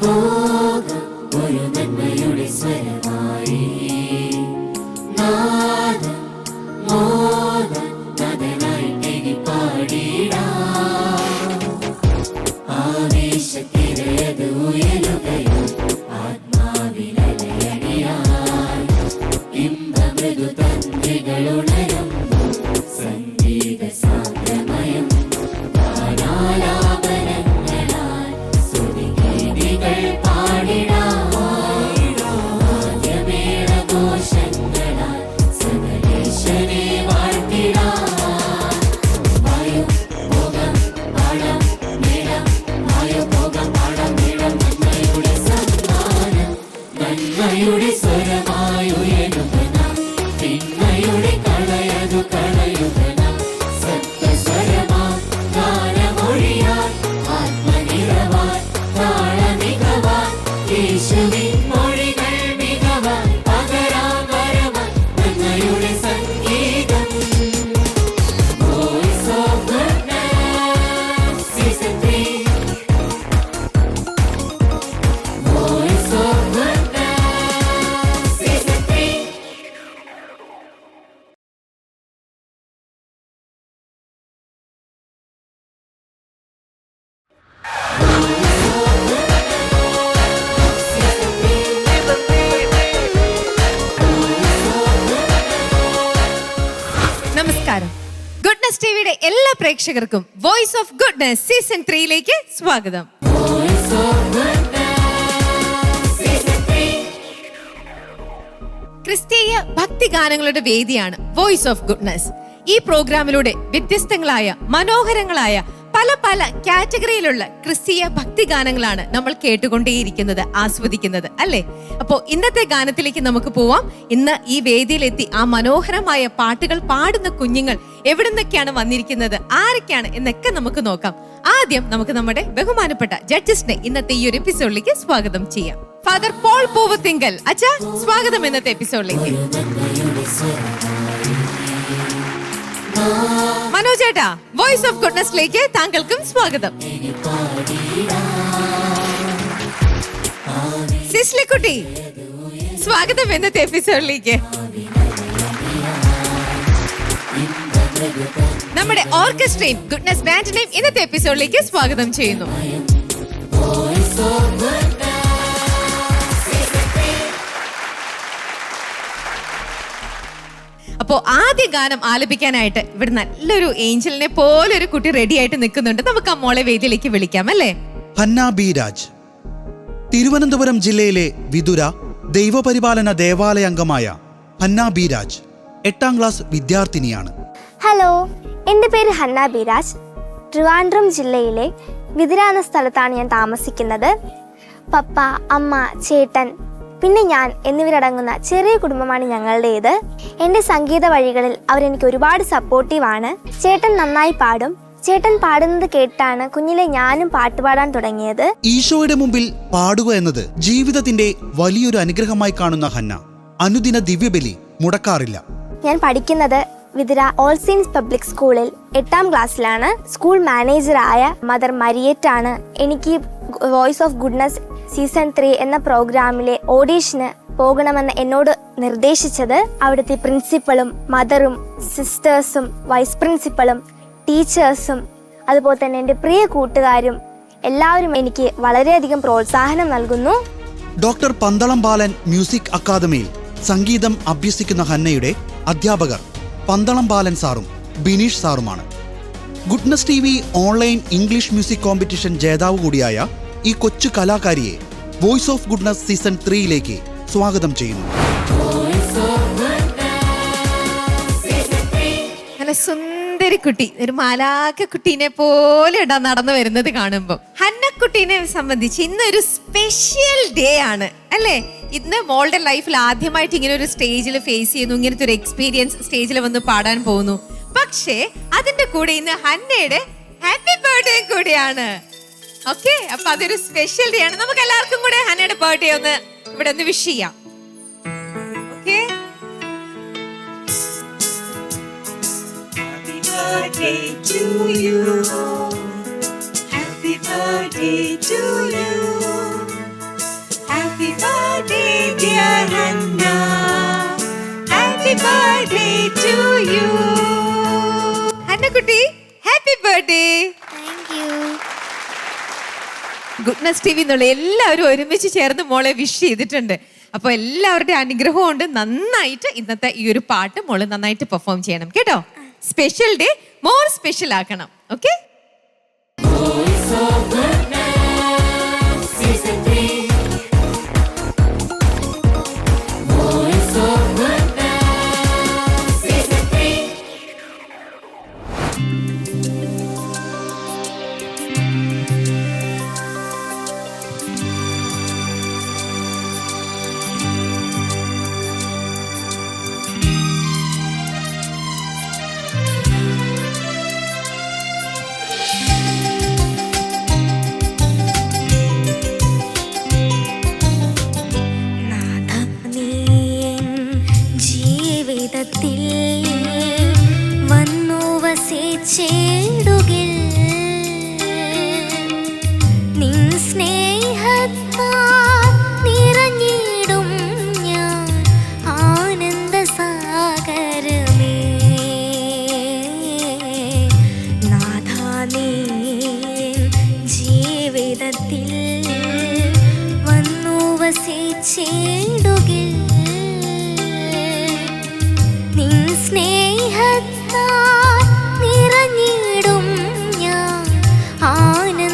പോകാം ഒരു നന്മയുടെ സ്വരമായി. നാദം മോദം നദനായി പാടിടാം. ആവേശത്തിരയത് ഉയരുകയും ആത്മാവിലയടിയായി ഇമ്പമൃദു തന്ത്രികളുണരും സംഗീത സാന്ദ്രമയം. ഗാനാലാപനങ്ങളാൽ സ്തുതിഗീതികൾ പാടിടാം. വാദ്യമേളഘോഷങ്ങളാൽ സകലേശനെ വാഴ്ത്തിടാം. വായു പോകാം പാടാം മേളം, വായു പോകാം പാടാം മേളം. നന്മയുടെ സമ്മാനം, നന്മയുടെ സ്വരമായുയരുക നാം. തിന്മയുടെ കളയതു കളയുക നാം. സത്യസ്വരമാം ഗാനമൊഴിയാൽ ആത്മനിറവാൻ താളമികവാൻ യേശുവിൻ മൊഴികൾ മികവാൻ പകരാം വരവാൻ നന്മയുടെ സംഗീതം. Voice of Goodness Season 3. Voice of Goodness Season 3. നമസ്കാരം. ഗുഡ്നസ് ടിവിയുടെ എല്ലാ പ്രേക്ഷകർക്കും വോയിസ് ഓഫ് ഗുഡ്നസ് സീസൺ 3യിലേക്ക് സ്വാഗതം. Voice of Goodness Season 3. ക്രിസ്തീയ ഭക്തിഗാനങ്ങളുടെ വേദിയാണ് വോയിസ് ഓഫ് ഗുഡ്നസ്. ഈ പ്രോഗ്രാമിലൂടെ വ്യത്യസ്തങ്ങളായ മനോഹരങ്ങളായ പല പല കാറ്റഗറിയിലുള്ള ക്രിസ്തീയ ഭക്തിഗാനങ്ങളാണ് നമ്മൾ കേട്ടുകൊണ്ടേയിരിക്കുന്നത്, ആസ്വദിക്കുന്നത്, അല്ലേ? അപ്പോൾ ഇന്നത്തെ ഗാനത്തിലേക്ക് നമുക്ക് പോവാം. ഇന്ന് ഈ വേദിയിലെത്തി ആ മനോഹരമായ പാട്ടുകൾ പാടുന്ന കുഞ്ഞുങ്ങൾ എവിടെ നിന്നൊക്കെയാണ് വന്നിരിക്കുന്നത്, ആരൊക്കെയാണ് എന്നൊക്കെ നമുക്ക് നോക്കാം. ആദ്യം നമുക്ക് നമ്മുടെ ബഹുമാനപ്പെട്ട ജഡ്ജസിനെ ഇന്നത്തെ ഈ ഒരു എപ്പിസോഡിലേക്ക് സ്വാഗതം ചെയ്യാം. ഫാദർ പോൾ പൂവത്തിങ്കൽ അച്ഛാ, സ്വാഗതം ഇന്നത്തെ എപ്പിസോഡിലേക്ക്. മനോജേട്ടാ, വോയിസ് ഓഫ് ഗുഡ്നസിലേക്ക് താങ്കൾക്കും സ്വാഗതം. സിസ്ലിക്കുട്ടി, സ്വാഗതം ഇന്നത്തെ എപ്പിസോഡിലേക്ക്. നമ്മുടെ ഓർക്കസ്ട്രയും ഗുഡ്നസ് ബാൻഡിനെയും ഇന്നത്തെ എപ്പിസോഡിലേക്ക് സ്വാഗതം ചെയ്യുന്നു. അപ്പോ ആദ്യ ഗാനം ആലപിക്കാനായിട്ട് ഇവിടെ നല്ലൊരു ഏഞ്ചലിനെ പോലെ ഒരു കുട്ടി റെഡി ആയിട്ട് നിൽക്കുന്നുണ്ട്. നമുക്ക് ആ മോളെ വേദിയിലേക്ക് വിളിക്കാം, അല്ലേ? ഹന്ന ബി രാജ് തിരുവനന്തപുരം ജില്ലയിലെ വിതുര ദൈവപരിപാലന ദേവാലയ അംഗമായ ഹന്ന ബി രാജ് 8ാം ക്ലാസ് വിദ്യാർത്ഥിനിയാണ്. ഹലോ, എൻ്റെ പേര് ഹന്ന ബി രാജ്. ട്രിവാൻഡ്രം ജില്ലയിലെ വിതുര എന്ന സ്ഥലത്താണ് ഞാൻ താമസിക്കുന്നത്. പപ്പ, അമ്മ, ചേട്ടൻ, പിന്നെ ഞാൻ എന്നിവരടങ്ങുന്ന ചെറിയ കുടുംബമാണ് ഞങ്ങളുടേത്. എൻ്റെ സംഗീത വഴികളിൽ അവരെനിക്ക് ഒരുപാട് സപ്പോർട്ടീവാണ്. ചേട്ടൻ നന്നായി പാടും. ചേട്ടൻ പാടുന്നത് കേട്ടാണ് കുഞ്ഞിലെ ഞാനും പാട്ടുപാടാൻ തുടങ്ങിയത്. ഈശോയുടെ മുമ്പിൽ പാടുക എന്നത് ജീവിതത്തിന്റെ വലിയൊരു അനുഗ്രഹമായി കാണുന്ന ഹന്ന അനുദിന ദിവ്യബലി മുടക്കാറില്ല. ഞാൻ പഠിക്കുന്നത് വിതുര ഓൾ സെയിൻസ് പബ്ലിക് സ്കൂളിൽ 8ാം ക്ലാസ്സിലാണ്. സ്കൂൾ മാനേജറായ മദർ മരിയറ്റാണ് എനിക്ക് വോയിസ് ഓഫ് ഗുഡ്നസ് സീസൺ 3 എന്ന പ്രോഗ്രാമിലെ ഓഡീഷന് പോകണമെന്ന് എന്നോട് നിർദ്ദേശിച്ചത്. അവിടുത്തെ പ്രിൻസിപ്പളും മദറും സിസ്റ്റേഴ്സും വൈസ് പ്രിൻസിപ്പളും ടീച്ചേഴ്സും അതുപോലെ തന്നെ എൻ്റെ പ്രിയ കൂട്ടുകാരും എല്ലാവരും എനിക്ക് വളരെയധികം പ്രോത്സാഹനം നൽകുന്നു. ഡോക്ടർ പന്തളം ബാലൻ മ്യൂസിക് അക്കാദമിയിൽ സംഗീതം അഭ്യസിക്കുന്ന ഹന്നയുടെ അധ്യാപകർ പന്തളം ബാലൻ സാറും ബിനീഷ് സാറുമാണ്. Goodness T V online English music competition ജേതാവ് കൂടിയായ ഈ കൊച്ചു കലാകാരിയെ വോയിസ് ഓഫ് ഗുഡ്നസ് സീസൺ 3യിലേക്ക് സ്വാഗതം ചെയ്യുന്നു. സുന്ദരി കുട്ടി, ഒരു മാലാഖ കുട്ടീനെ പോലെ ഇടാ നടന്നു വരുന്നത് കാണുമ്പോൾ. ഹന്നക്കുട്ടീനെ സംബന്ധിച്ച് ഇന്നൊരു സ്പെഷ്യൽ ഡേ ആണ്, അല്ലേ? ഇന്ന് മോളുടെ ലൈഫിൽ ആദ്യമായിട്ട് ഇങ്ങനെ ഒരു സ്റ്റേജിൽ ഫേസ് ചെയ്യുന്നു, ഇങ്ങനത്തെ ഒരു എക്സ്പീരിയൻസ് സ്റ്റേജിൽ വന്ന് പാടാൻ പോകുന്നു. പക്ഷേ അതിന്റെ കൂടെ ഇന്ന് ഹന്നയുടെ ഹാപ്പി ബർത്ത്ഡേ കൂടിയാണ്. ഓക്കെ, അപ്പൊ അതൊരു സ്പെഷ്യൽ ഡേ ആണ്. നമുക്ക് എല്ലാവർക്കും കൂടെ ഹന്നയുടെ ബർത്ത്ഡേ ഒന്ന് ഇവിടെ ഒന്ന് വിഷ് ചെയ്യാം. Okay, birthday to you. Happy birthday to you. dear Hannah. Happy birthday to you. ഹന്നക്കുട്ടി, happy birthday. Thank you. Goodness T V എന്നുള്ള എല്ലാവരും ഒരുമിച്ച് ചേർന്ന് മോളെ വിഷ് ചെയ്തിട്ടുണ്ട്. അപ്പൊ എല്ലാവരുടെ അനുഗ്രഹം കൊണ്ട് നന്നായിട്ട് ഇന്നത്തെ ഈ ഒരു പാട്ട് മോള് നന്നായിട്ട് പെർഫോം ചെയ്യണം കേട്ടോ. സ്പെഷ്യൽ ഡേ മോർ സ്പെഷ്യൽ ആക്കണം. Okay. Voice of Goodness, Season 3. Voice of Goodness, Season 3. ജീവിതത്തിൽ വന്നു വസിച്ചിടുകിൽ നിൻ സ്നേഹത്താൽ നിറഞ്ഞിടും ഞാൻ ആനന്ദസാഗരമേ. നാഥാ നീ ജീവിതത്തിൽ വന്നു വസിച്ചിടുകിൽ നിൻ സ്നേഹത്താൽ നിറഞ്ഞിടും ഞാൻ ആനന്ദസാഗരമേ.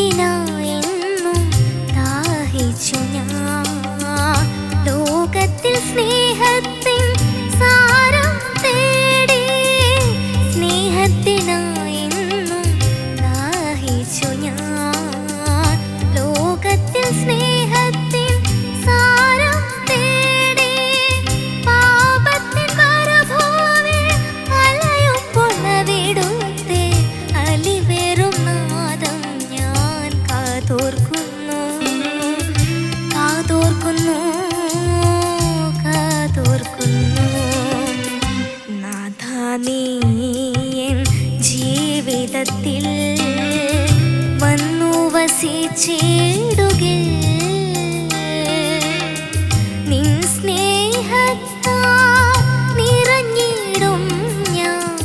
സ്നേഹത്തിനായെന്നും ദാഹിച്ചു ഞാൻ, ലോകത്തിൽ സ്നേഹത്തിൻ സാരം തേടി. സ്നേഹത്തിനായെന്നും ദാഹിച്ചു ഞാൻ, ലോകത്തിൽ സ്നേഹത്തിൻ സാരം തേടി. പാപത്തിൻ മരുഭൂമിയിൽ അലയുമ്പോൾ അവിടുത്തെ അലിവേറും നാദം ഞാൻ കാതോർക്കുന്നു, കാതോർക്കുന്നു, കാതോർക്കുന്നു. നാഥാ നീ എൻ ജീവിതത്തിൽ വന്നു വസിച്ചിടുകിൽ നിൻ സ്നേഹത്താൽ നിറഞ്ഞിടും ഞാൻ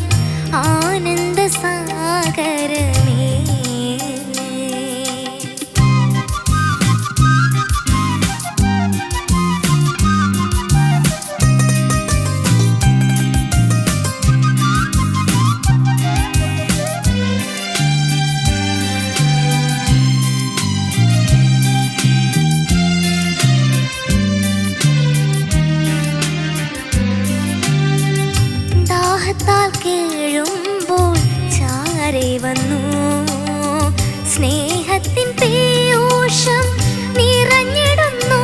ആനന്ദസാഗരമേ. ദാഹത്താൽ കേഴുമ്പോൾ ചാരെ വന്നു, സ്നേഹത്തിൻ പീയൂഷം നിറഞ്ഞിടുന്നു.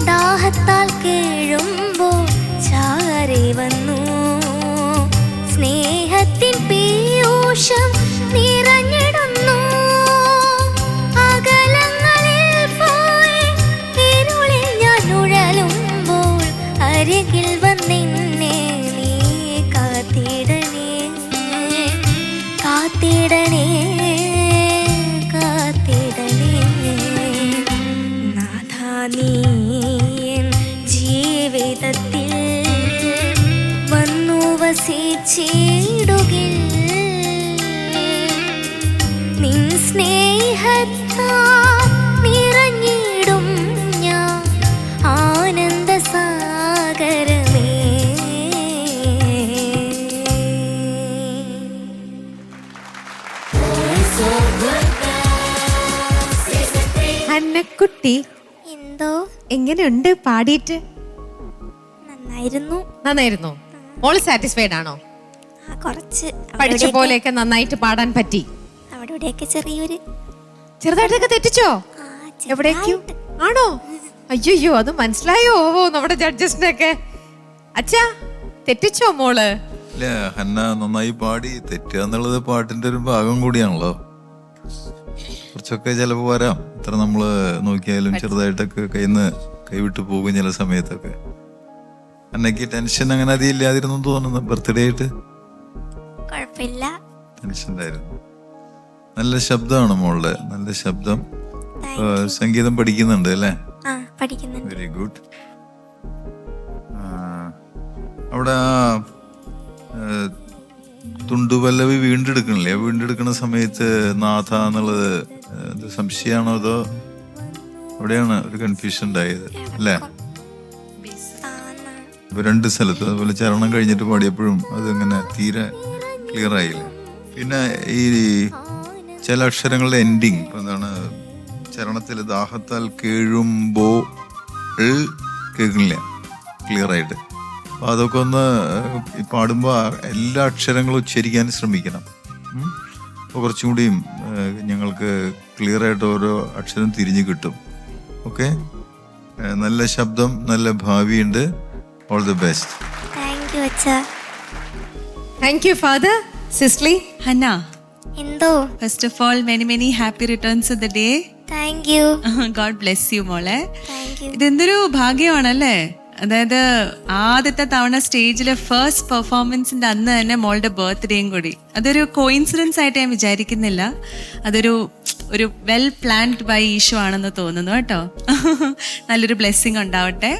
ദാഹത്താൽ കേഴുമ്പോൾ ചാരെ വന്നു, സ്നേഹത്തിൻ പീയൂഷം നിറഞ്ഞിടുന്നു. അകലങ്ങളിൽ പോയി ഇരുളിൽ ഞാൻ ഉഴലുമ്പോൾ അരികിൽ വന്നെന്നെ നീ കാത്തിടണേ, കാത്തിടണേ, കാത്തിടണേ. നാഥാ നീ എൻ ജീവിതത്തിൽ വന്നു വസിച്ചിടുകിൽ നിൻ സ്നേഹത്താൽ നിറഞ്ഞിടും ഞാൻ ആനന്ദസാഗരമേ. Voice of Goodness, Season 3. ഹന്നക്കുട്ടി, എന്തോ എങ്ങനെയുണ്ട് പാടിയിട്ട്? നന്നായിരുന്നു. നന്നായിരുന്നു. മോള് സാറ്റിസ്ഫൈഡ് ആണോ? കുറച്ച് പഠിച്ച പോലെയൊക്കെ നന്നായിട്ട് പാടാൻ പറ്റി? അവിടെ ഇവിടെയൊക്കെ ചെറിയൊരു ചെറുതായിട്ടൊക്കെ തെറ്റിച്ചോ? എവിടേക്കും? ആണോ? അയ്യോ അത് മനസ്സിലായോ നമ്മുടെ ജഡ്ജസിനൊക്കെ? അച്ഛാ തെറ്റിച്ചോ മോള്? ഇല്ല, ഹന്ന നന്നായി പാടി. തെറ്റുക എന്നുള്ളത് പാട്ടിന്റെ ഒരു ഭാഗം കൂടിയാണല്ലോ. കുറച്ചൊക്കെ ചിലപ്പോ വരാം. ഇത്ര നമ്മള് നോക്കിയാലും ചെറുതായിട്ടൊക്കെ കൈവിട്ട് പോകും ചില സമയത്തൊക്കെ. അന്നക്ക് ടെൻഷൻ അങ്ങനെ അധികം ഇല്ലാതിരുന്നു തോന്നുന്നു ബർത്ത്ഡേ ആയിട്ട്? കുഴപ്പമില്ല, ടെൻഷൻ ഉണ്ടായിരുന്നു. നല്ല ശബ്ദമാണ് മോളുടെ, നല്ല ശബ്ദം. സംഗീതം പഠിക്കുന്നുണ്ട് അല്ലേ? പഠിക്കുന്നുണ്ട്. Very good. അവിടെ തുണ്ടുപല്ലവി വീണ്ടെടുക്കണില്ലേ? വീണ്ടെടുക്കുന്ന സമയത്ത് നാഥ എന്നുള്ളത് സംശയമാണോ അതോ അവിടെയാണ് ഒരു കൺഫ്യൂഷൻ ഉണ്ടായത് അല്ലേ? ഇപ്പൊ 2 സ്ഥലത്ത് അതുപോലെ ചരണം കഴിഞ്ഞിട്ട് പാടിയപ്പോഴും അതിങ്ങനെ തീരെ ക്ലിയർ ആയില്ല. പിന്നെ ഈ ചില അക്ഷരങ്ങളുടെ എൻഡിങ് ഇപ്പൊ എന്താണ്, ചരണത്തിൽ ദാഹത്താൽ കേഴുമ്പോ കേൾക്കണില്ല ക്ലിയർ ആയിട്ട്. അപ്പൊ അതൊക്കെ ഒന്ന് പാടുമ്പോ എല്ലാ അക്ഷരങ്ങളും ഉച്ചരിക്കാൻ ശ്രമിക്കണം. അപ്പോൾ കുറച്ചും കൂടിയും ഞങ്ങൾക്ക് ക്ലിയർ ആയിട്ട് ഓരോ അക്ഷരം തിരിഞ്ഞു കിട്ടും. ഓക്കെ, നല്ല ശബ്ദം, നല്ല ഭാവിയുണ്ട്. All the best. Thank you father. Cicily. Hanna, എന്തോ first of all many happy returns of the day. Thank you. God bless you മോളെ. ഇതെന്തൊരു ഭാഗ്യമാണല്ലേ, അതായത് ആദ്യത്തെ തവണ സ്റ്റേജിലെ ഫസ്റ്റ് പെർഫോമൻസിന്റെ അന്ന് തന്നെ മോളുടെ ബർത്ത്ഡേയും കൂടി. അതൊരു കോയിൻസിഡൻസ് ആയിട്ട് ഞാൻ വിചാരിക്കുന്നില്ല, അതൊരു വെൽ പ്ലാൻഡ് ബൈ ഈശോ ആണെന്ന് തോന്നുന്നു കേട്ടോ. നല്ലൊരു ബ്ലെസ്സിങ് ഉണ്ടാവട്ടെ.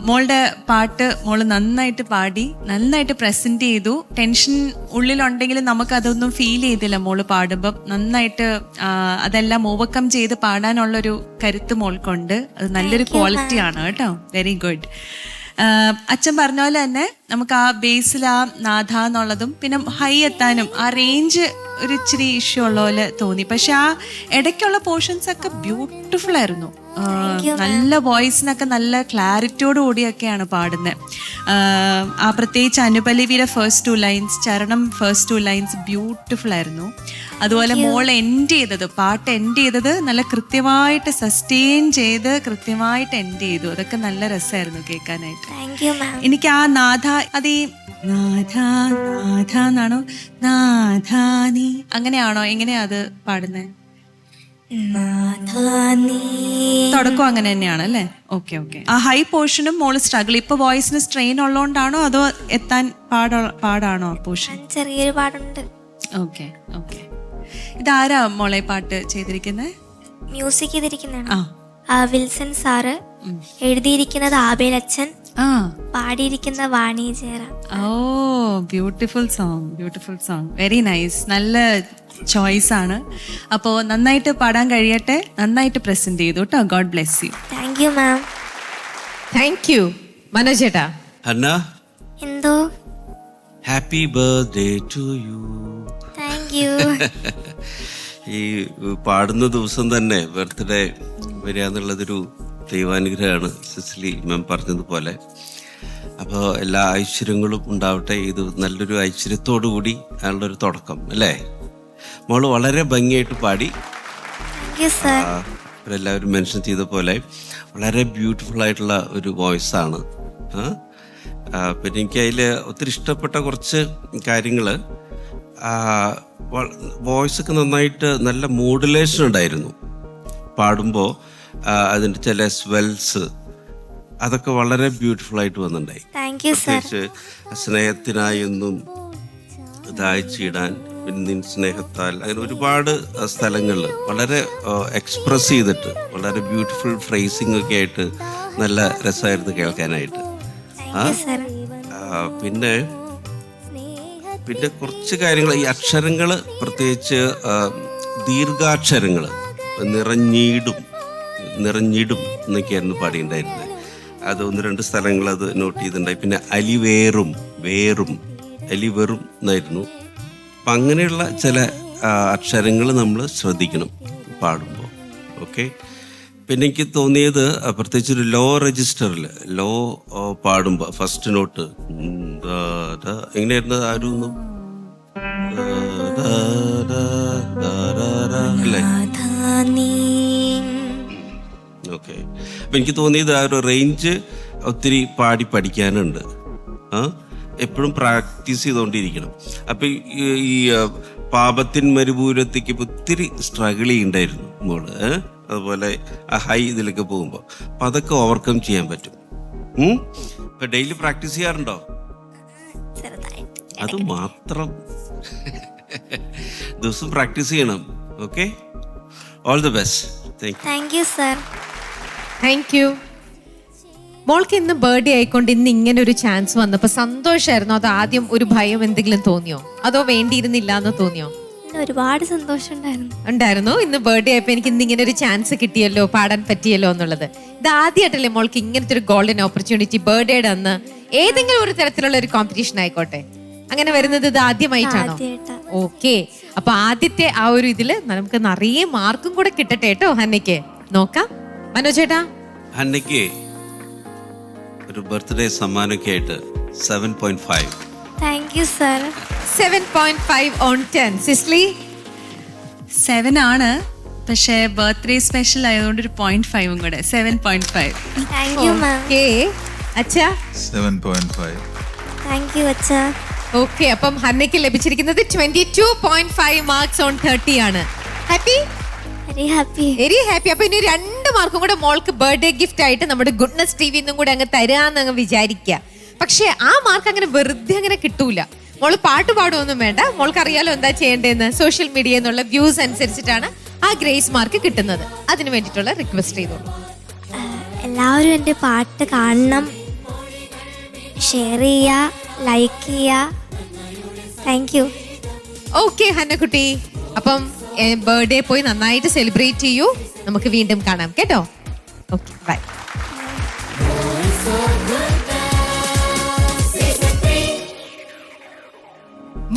മോളുടെ പാട്ട് മോള് നന്നായിട്ട് പാടി, നന്നായിട്ട് പ്രസന്റ് ചെയ്തു. ടെൻഷൻ ഉള്ളിലുണ്ടെങ്കിലും നമുക്കതൊന്നും ഫീൽ ചെയ്തില്ല മോള് പാടുമ്പം. നന്നായിട്ട് അതെല്ലാം ഓവർകം ചെയ്ത് പാടാനുള്ളൊരു കരുത്ത് മോൾക്കുണ്ട്. അത് നല്ലൊരു ക്വാളിറ്റി ആണ് കേട്ടോ. Very good. അച്ഛൻ പറഞ്ഞ പോലെ തന്നെ നമുക്ക് ആ ബേസിൽ ആ നാഥ എന്നുള്ളതും പിന്നെ ഹൈ എത്താനും ആ റേഞ്ച് ഒരു ഇച്ചിരി ഇഷ്യൂ ഉള്ള പോലെ തോന്നി. പക്ഷെ ആ ഇടയ്ക്കുള്ള പോർഷൻസ് ഒക്കെ ബ്യൂട്ടിഫുൾ ആയിരുന്നു. നല്ല വോയിസിനൊക്കെ നല്ല ക്ലാരിറ്റിയോട് കൂടിയൊക്കെയാണ് പാടുന്നത്. ആ പ്രത്യേകിച്ച് അനുപല്ലവിയുടെ ഫസ്റ്റ് 2 ലൈൻസ്, ചരണം ഫസ്റ്റ് 2 ലൈൻസ് ബ്യൂട്ടിഫുൾ ആയിരുന്നു. അതുപോലെ മോൾ പാട്ട് എൻഡ് ചെയ്തത് നല്ല കൃത്യമായിട്ട് സസ്റ്റെയിൻ ചെയ്ത് കൃത്യമായിട്ട് എൻഡ് ചെയ്തു. അതൊക്കെ നല്ല രസമായിരുന്നു കേൾക്കാനായിട്ട്. എനിക്ക് ആ നാഥ, അത് ഈ നാഥ നാഥ എന്നാണോ നാഥാനി അങ്ങനെയാണോ, എങ്ങനെയാ അത് പാടുന്നത്? തുടക്കം അങ്ങനെ തന്നെയാണ് അല്ലേ? Okay okay. ആ ഹൈ പോർഷനും മോള് സ്ട്രഗിൾ, ഇപ്പൊ വോയിസിന് സ്ട്രെയിൻ ഉള്ളതുകൊണ്ടാണോ അതോ എത്താൻ പാടാണോ ആ പോർഷൻ? ചെറിയൊരു പാടുണ്ട്. Okay okay. ഇതാരാ മോളെ പാട്ട് ചെയ്തിരിക്കുന്നത്? മ്യൂസിക് ചെയ്തിരിക്കുന്നതാണ് വിൽസൺ സാറ്, എഴുതിയിരിക്കുന്നത് ആബേൽ അച്ഛൻ, പാടിയിരിക്കുന്ന Vani Jayaram. Oh beautiful song, beautiful song. Very nice, നല്ല ചോയ്സ് ആണ്. അപ്പോൾ നന്നായിട്ട് പാടാൻ കഴിയട്ടെ. നന്നായിട്ട് പ്രസന്റ് ചെയ്തു കേട്ടോ. God bless you. Thank you ma'am. Thank you. Manoj ചേട്ടാ. ഹന്ന, എന്തോ happy birthday to you. Thank you. ഈ പാടുന്ന ദിവസം തന്നെ ബർത്ത്ഡേ വരിക എന്നുള്ളതൊരു ദൈവാനുഗ്രഹമാണ്, സിസ്ലി മാം പറഞ്ഞതുപോലെ. അപ്പോൾ എല്ലാ ഐശ്വര്യങ്ങളും ഉണ്ടാവട്ടെ. ഇത് നല്ലൊരു ഐശ്വര്യത്തോടു കൂടി ആളുള്ളൊരു തുടക്കം അല്ലേ? മോള് വളരെ ഭംഗിയായിട്ട് പാടി. എല്ലാവരും മെൻഷൻ ചെയ്ത പോലെ വളരെ ബ്യൂട്ടിഫുൾ ആയിട്ടുള്ള ഒരു വോയിസാണ്. പിന്നെ എനിക്ക് അതിൽ ഒത്തിരി ഇഷ്ടപ്പെട്ട കുറച്ച് കാര്യങ്ങൾ, വോയിസൊക്കെ നന്നായിട്ട് നല്ല മോഡുലേഷൻ ഉണ്ടായിരുന്നു പാടുമ്പോൾ. അതിൻ്റെ ചില സ്വെൽസ് അതൊക്കെ വളരെ ബ്യൂട്ടിഫുൾ ആയിട്ട് വന്നിട്ടുണ്ടായി. പ്രത്യേകിച്ച് സ്നേഹത്തിനായൊന്നും ദാഹിച്ചിടാൻ, പിന്നെ സ്നേഹത്താൽ, അങ്ങനെ ഒരുപാട് സ്ഥലങ്ങളിൽ വളരെ എക്സ്പ്രസ് ചെയ്തിട്ട് വളരെ ബ്യൂട്ടിഫുൾ ഫ്രേസിംഗ് ഒക്കെ ആയിട്ട് നല്ല രസമായിരുന്നു കേൾക്കാനായിട്ട്. പിന്നെ കുറച്ച് കാര്യങ്ങൾ, ഈ അക്ഷരങ്ങൾ പ്രത്യേകിച്ച് ദീർഘാക്ഷരങ്ങൾ നിറഞ്ഞിടും എന്നൊക്കെയായിരുന്നു പാടിയിട്ടുണ്ടായിരുന്നത്. അത് 1-2 സ്ഥലങ്ങൾ അത് നോട്ട് ചെയ്തിട്ടുണ്ടായി. പിന്നെ അലിവേറും അലിവെറും എന്നായിരുന്നു. അപ്പം അങ്ങനെയുള്ള ചില അക്ഷരങ്ങൾ നമ്മൾ ശ്രദ്ധിക്കണം പാടുമ്പോൾ. ഓക്കെ. പിന്നെ എനിക്ക് തോന്നിയത് പ്രത്യേകിച്ച് ഒരു ലോ രജിസ്റ്ററിൽ പാടുമ്പോൾ ഫസ്റ്റ് നോട്ട് എങ്ങനെയായിരുന്നു? ആരും അല്ലേ? ഓക്കെ. അപ്പം എനിക്ക് തോന്നിയത് ആ ഒരു റേഞ്ച് ഒത്തിരി പാടി പഠിക്കാനുണ്ട്. എപ്പോഴും പ്രാക്ടീസ് ചെയ്തുകൊണ്ടിരിക്കണം. അപ്പം ഈ പാപത്തിൻ മരുഭൂരത്തേക്ക് ഒത്തിരി സ്ട്രഗിൾ ചെയ്യുന്നുണ്ടായിരുന്നു മോള്. അതുപോലെ ആ ഹൈ ഇതിലൊക്കെ പോകുമ്പോൾ അപ്പം അതൊക്കെ ഓവർകം ചെയ്യാൻ പറ്റും. ഇപ്പം ഡെയിലി പ്രാക്ടീസ് ചെയ്യാറുണ്ടോ? അത് മാത്രം ദിവസം പ്രാക്ടീസ് ചെയ്യണം. Okay, all the best. Thank you sir. Thank U. മോൾക്ക് ഇന്ന് ബർത്ത്ഡേ ആയിക്കൊണ്ട് ഇന്ന് ഇങ്ങനെ ഒരു ചാൻസ് വന്നപ്പോ സന്തോഷമായിരുന്നോ? അതോ ആദ്യം ഒരു ഭയം എന്തെങ്കിലും തോന്നിയോ? അതോ വേണ്ടിയിരുന്നില്ല എന്ന് തോന്നിയോ? ഒരുപാട് സന്തോഷം ഉണ്ടായിരുന്നു. ഇന്ന് ബർത്ത്ഡേ ആയപ്പോ എനിക്ക് ഇന്ന് ഇങ്ങനെ ഒരു ചാൻസ് കിട്ടിയല്ലോ, പാടാൻ പറ്റിയല്ലോ എന്നുള്ളത്. ഇത് ആദ്യമായിട്ടല്ലേ മോൾക്ക് ഇങ്ങനത്തെ ഒരു ഗോൾഡൻ ഓപ്പർച്യൂണിറ്റി ബർത്ത്ഡേയുടെ അന്ന് ഏതെങ്കിലും ഒരു തരത്തിലുള്ള ഒരു കോമ്പറ്റീഷൻ ആയിക്കോട്ടെ അങ്ങനെ വരുന്നത് ഇത് ആദ്യമായിട്ടാണോ? ഓക്കെ, അപ്പൊ ആദ്യത്തെ ആ ഒരു ഇതില് നമുക്ക് നിറയെ മാർക്കും കൂടെ കിട്ടട്ടെ കേട്ടോ ഹന്നയ്ക്ക്. നോക്കാം മനോജേട്ടാ. ഹന്നയ്ക്ക് ഒരു ബർത്ത്ഡേ സമ്മാനമൊക്കെ ആയിട്ട് 7.5. Thank you sir. 7.5 on 10. സിസ്ലി 7 ആണ്, പക്ഷേ ബർത്ത്ഡേ സ്പെഷ്യൽ ആയതുകൊണ്ട് ഒരു 0.5 കൂടെ 7.5. Thank you ma'am. ഓക്കേ അച്ഛാ 7.5. താങ്ക് യു അച്ഛാ. ഓക്കെ, അപ്പം ഹന്നയ്ക്ക് ലഭിച്ചിരിക്കുന്നത് 22.5 മാർക്സ് ഓൺ 30 ആണ്. Happy? Very happy. Very happy. അപ്പൊ ഇനി 2 മാർക്കും കൂടെ മോൾക്ക് ബർത്ത്ഡേ ഗിഫ്റ്റ് ആയിട്ട് നമ്മുടെ ഗുഡ്നസ് ടിവിന്നും കൂടെ അങ്ങ് തരാന്ന് അങ്ങ് വിചാരിക്കുക. പക്ഷെ ആ മാർക്ക് അങ്ങനെ വെറുതെ അങ്ങനെ കിട്ടൂല. മോള് പാട്ട് പാടുമൊന്നും വേണ്ട. മോൾക്ക് അറിയാലോ എന്താ ചെയ്യേണ്ടതെന്ന്. സോഷ്യൽ മീഡിയ എന്നുള്ള വ്യൂസ് അനുസരിച്ചിട്ടാണ് ആ ഗ്രേസ് മാർക്ക് കിട്ടുന്നത്. അതിന് വേണ്ടിയിട്ടുള്ള റിക്വസ്റ്റ് ചെയ്തോളൂ. എല്ലാവരും എൻ്റെ പാട്ട് കാണണം, ഷെയർ ചെയ്യുക, ലൈക്ക് ചെയ്യുക. Thank you. ഓക്കെ ഹന്നക്കുട്ടി, അപ്പം ബർത്ത്ഡേ പോയി നന്നായിട്ട് സെലിബ്രേറ്റ് ചെയ്യൂ. നമുക്ക് വീണ്ടും കാണാം കേട്ടോ. Okay bye.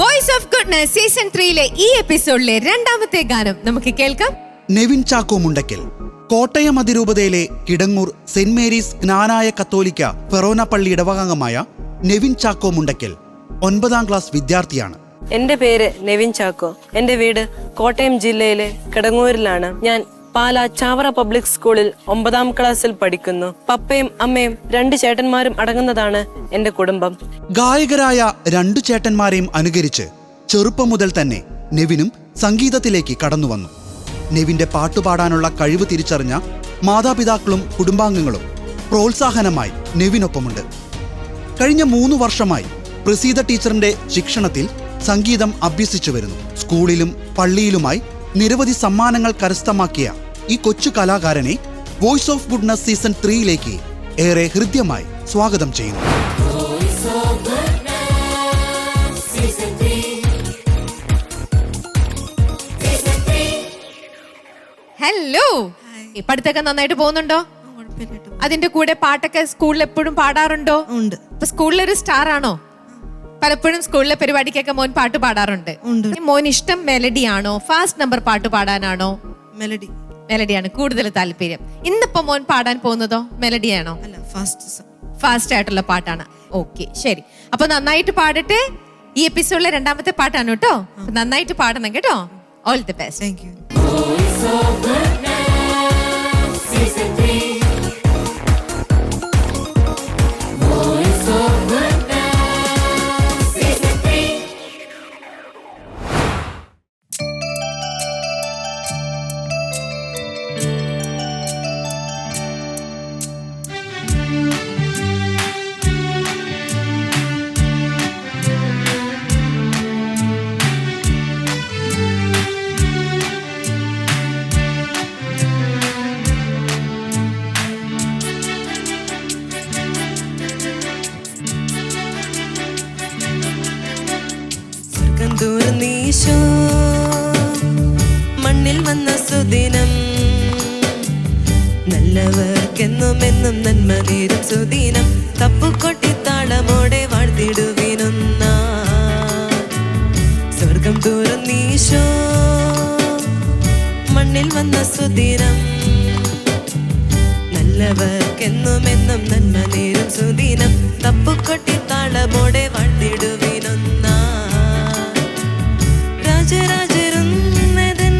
Voice of goodness season 3 ഈ എപ്പിസോഡിലെ 2ാമത്തെ ഗാനം നമുക്ക് കേൾക്കാം. നെവിൻ ചാക്കോ മുണ്ടക്കൽ കോട്ടയം അതിരൂപതയിലെ കിടങ്ങൂർ സെന്റ് മേരീസ് ജ്ഞാനായ കത്തോലിക്ക ഫെറോന പള്ളി ഇടവകാംഗമായ നെവിൻ ചാക്കോ മുണ്ടക്കൽ 9ാം ക്ലാസ് വിദ്യാർത്ഥിയാണ്. എന്റെ പേര് നെവിൻ ചാക്കോ. എന്റെ വീട് കോട്ടയം ജില്ലയിലെ കിടങ്ങൂരിലാണ്. ഞാൻ പാലാ ചാവറ പബ്ലിക് സ്കൂളിൽ 9ാം ക്ലാസ്സിൽ പഠിക്കുന്നു. പപ്പയും അമ്മയും 2 ചേട്ടന്മാരും അടങ്ങുന്നതാണ് എന്റെ കുടുംബം. ഗായകരായ 2 ചേട്ടന്മാരെയും അനുകരിച്ച് ചെറുപ്പം മുതൽ തന്നെ നെവിനും സംഗീതത്തിലേക്ക് കടന്നുവന്നു. നെവിന്റെ പാട്ടുപാടാനുള്ള കഴിവ് തിരിച്ചറിഞ്ഞ മാതാപിതാക്കളും കുടുംബാംഗങ്ങളും പ്രോത്സാഹനമായി നെവിനൊപ്പമുണ്ട്. കഴിഞ്ഞ 3 വർഷമായി പ്രസീത ടീച്ചറിന്റെ ശിക്ഷണത്തിൽ സംഗീതം അഭ്യസിച്ചു വരുന്നു. സ്കൂളിലും പള്ളിയിലുമായി നിരവധി സമ്മാനങ്ങൾ കരസ്ഥമാക്കിയ ഈ കൊച്ചു കലാകാരനെ വോയിസ് ഓഫ് ഗുഡ്നസ് സീസൺ 3 ഏറെ ഹൃദ്യമായി സ്വാഗതം ചെയ്യുന്നു. ഹലോ, പഠിത്തമൊക്കെ നന്നായിട്ട് പോകുന്നുണ്ടോ? അതിന്റെ കൂടെ പാട്ടൊക്കെ സ്കൂളിൽ എപ്പോഴും പാടാറുണ്ടോ? ഉണ്ട്. ഇപ്പൊ സ്കൂളിലൊരു സ്റ്റാർ ആണോ? പലപ്പോഴും സ്കൂളിലെ പരിപാടിക്കൊക്കെ മോൻ പാട്ട് പാടാറുണ്ട്. മോൻ ഇഷ്ടം മെലഡി ആണോ ഫാസ്റ്റ് നമ്പർ പാട്ട് പാടാനാണോ? മെലഡി. മെലഡിയാണ് കൂടുതൽ താല്പര്യം. ഇന്നിപ്പോ മോൻ പാടാൻ പോകുന്നതോ മെലഡിയാണോ? അല്ല, ഫാസ്റ്റ് ആയിട്ടുള്ള പാട്ടാണ്. ഓക്കെ ശരി, അപ്പൊ നന്നായിട്ട് പാടട്ടെ. ഈ എപ്പിസോഡിലെ 2ാമത്തെ പാട്ടാണ് കേട്ടോ. നന്നായിട്ട് പാടണം കേട്ടോ. All the best. Thank you. ദൂരനീശോ മണ്ണിൽ വന്ന സുദിനം, നല്ലവർക്കെന്നുമെന്നും നന്മ നേരും സുദിനം. തപ്പുകൊട്ടിത്താളമോടെ വാഴ്ത്തിടുവിനൊന്ന സ്വർഗം ദൂരനീശോ മണ്ണിൽ വന്ന സുദിനം, നല്ലവർക്കെന്നുമെന്നും നന്മ നേരും സുദിനം. തപ്പുകൊട്ടിത്താളമോടെ വാഴ്ത്തിടുവിനൊന്ന രാജരാജരുന്നതൻ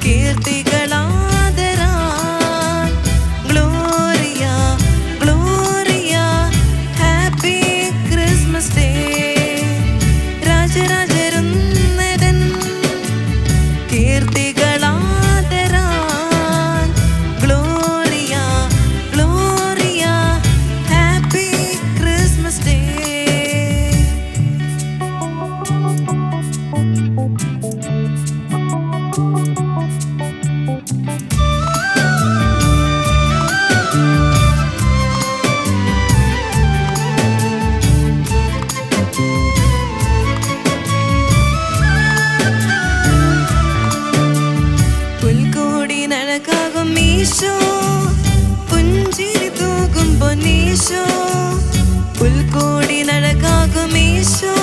കീർത്തികളാദരാ പുൽക്കൂടിനഴകാകും ഈശോ, പുഞ്ചിരി തൂകും പൊന്നീശോ. പുൽക്കൂടിനഴകാകും ഈശോ,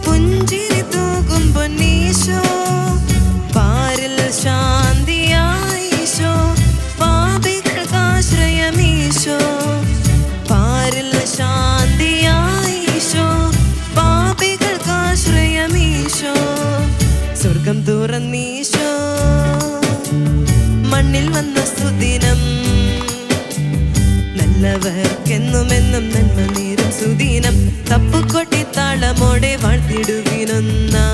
പുഞ്ചിരി തൂകും പൊന്നീശോ. പാരിൽ ശാന്തിയായിശോ, പാപികൾക്കാശ്രയമീശോ. പാരിൽ ശാന്തിയായിശോ, പാപികൾക്കാശ്രയമീശോ. സ്വർഗം തുറന്നീശോ, മണ്ണിൽ വന്ന സുദിനം. നല്ലവർക്കെന്നുമെന്നും നന്മ നേരും സുദിനം. തപ്പുകൊട്ടി താളമോടെ വാഴ്ത്തിടുവിനൊന്നാ.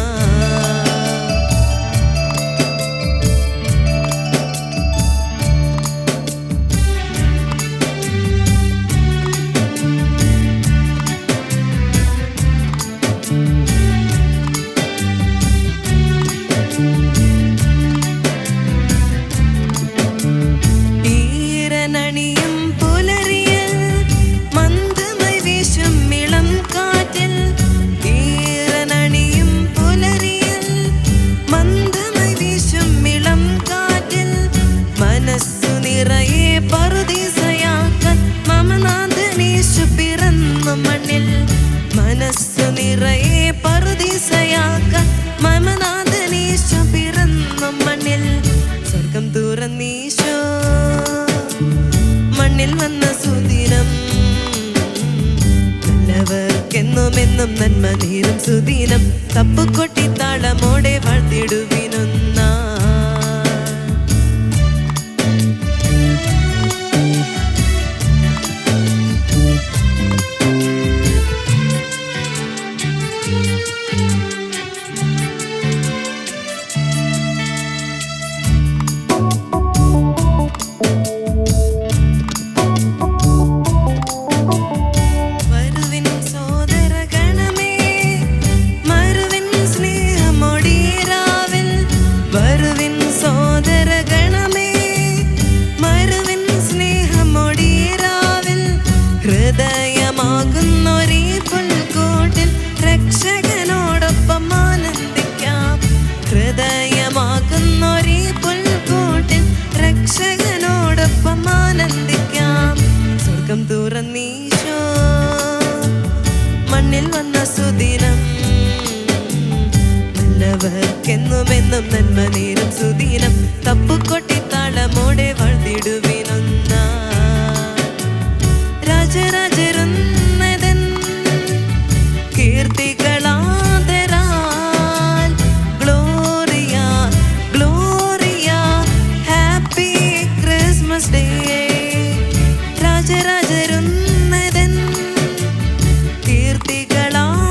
ഈരനണിയും പുലരിയിൽ മന്ദമായി വീശും ഇളം കാറ്റിൽ. ഈരനണിയും പുലരിയിൽ മന്ദമായി വീശും ഇളം കാറ്റിൽ. മനസ്സു നിറയെ പറുദീസയാക്കാൻ മമനാഥനീശു പിറന്നു മണ്ണിൽ. മനസ്സു നിറയെ പറുദീസയാക്കാൻ മമനാഥനീശു പിറന്നു മണ്ണിൽ. സ്വർഗം തുറന്നീശോ, മണ്ണിൽ വന്ന സുദിനം. നല്ലവർക്കെന്നുമെന്നും നന്മ നേരും സുദിനം. തപ്പുകൊട്ടി താളമോടെ വാഴ്ത്തിടുവിനൊന്നാ. വരുവിൻ സോദരഗണമേ, മരുവിൻ സ്നേഹമൊടിരാവിൽ. വരുവിൻ സോദരഗണമേ, മരുവിൻ സ്നേഹമൊടിരാവിൽ. ഹൃദയമാകുന്നൊരീ പുൽക്കൂട്ടിൽ രക്ഷകനോടൊപ്പം ആനന്ദിക്കാം. ഹൃദയമാകുന്നൊരീ പുൽക്കൂട്ടിൽ രക്ഷകനോടൊപ്പം ആനന്ദിക്കാം. സ്വർഗം തുറന്നീശോ, മണ്ണിൽ വന്ന സുദിനം. നല്ലവർക്കെന്നുമെന്നും നന്മ നേരും സുദിനം. തപ്പുകൊട്ടി താളമോടെ വാഴ്ത്തിടുവിനൊന്നാ. രാജരാജരുന്നതൻ കീർത്തികളാദരാൽ. Gloria gloria, happy Christmas day. രാജരാജരുന്നതൻ കീർത്തികളാദരാൽ.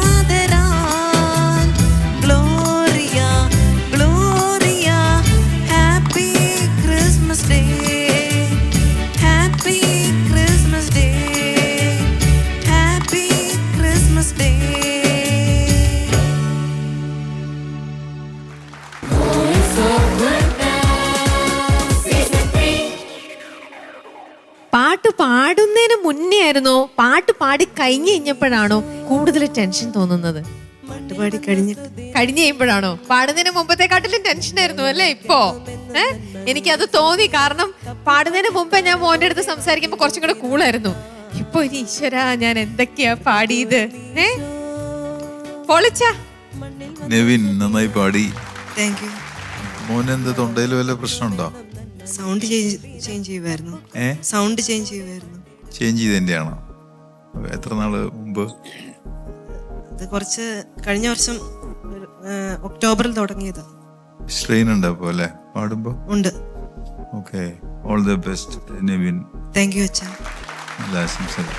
Gloria gloria, happy Christmas day. Happy Christmas day, happy Christmas day. Voice of Goodness Season 3. പാട്ട് പാടുന്നതിന് മുന്നേ ആയിരുന്നോ, പാട്ട് പാടി കഴിഞ്ഞ് കഴിഞ്ഞപ്പോഴാണോ കൂടുതൽ ടെൻഷൻ തോന്നുന്നത്? പാട്ടുപാടി കഴിഞ്ഞിട്ട് കഴിഞ്ഞ് കഴിയുമ്പോഴാണോ? പാടുന്നതിന് മുമ്പത്തെക്കാട്ടിലും ടെൻഷൻ ആയിരുന്നു അല്ലേ ഇപ്പോ? എനിക്കത് തോന്നി. കാരണം പാടുന്നതിന് മുമ്പേ ഞാൻ മോന്റെ അടുത്ത് സംസാരിക്കുമ്പോ കുറച്ചും കൂടെ കൂളായിരുന്നു. ഇപ്പൊ ഇനി ഈശ്വര ഞാൻ എന്തൊക്കെയാ പാടിയത്. പൊളിച്ച നെവിൻ നന്നായി പാടി. Thank you. മോനെന്ത് തൊണ്ടയിൽ വല്ല പ്രശ്നമുണ്ടോ? സൗണ്ട് ചേഞ്ച് ചെയ്യുമായിരുന്നു. സൗണ്ട് ചേഞ്ച് ചെയ്യുമായിരുന്നു. ചേഞ്ച് ചെയ്തതിൻ്റെയാണോ? എത്ര നാള് മുമ്പ്? അത് കുറച്ച് കഴിഞ്ഞ വർഷം ഒക്ടോബറിൽ തുടങ്ങിയതാ. സ്ട്രെയിൻ ഉണ്ട് അപ്പോ അല്ലേ പാടുമ്പോ? ഉണ്ട്. Okay, all the best Nevin. Thank you അച്ഛാ. നല്ല ആശംസകൾ.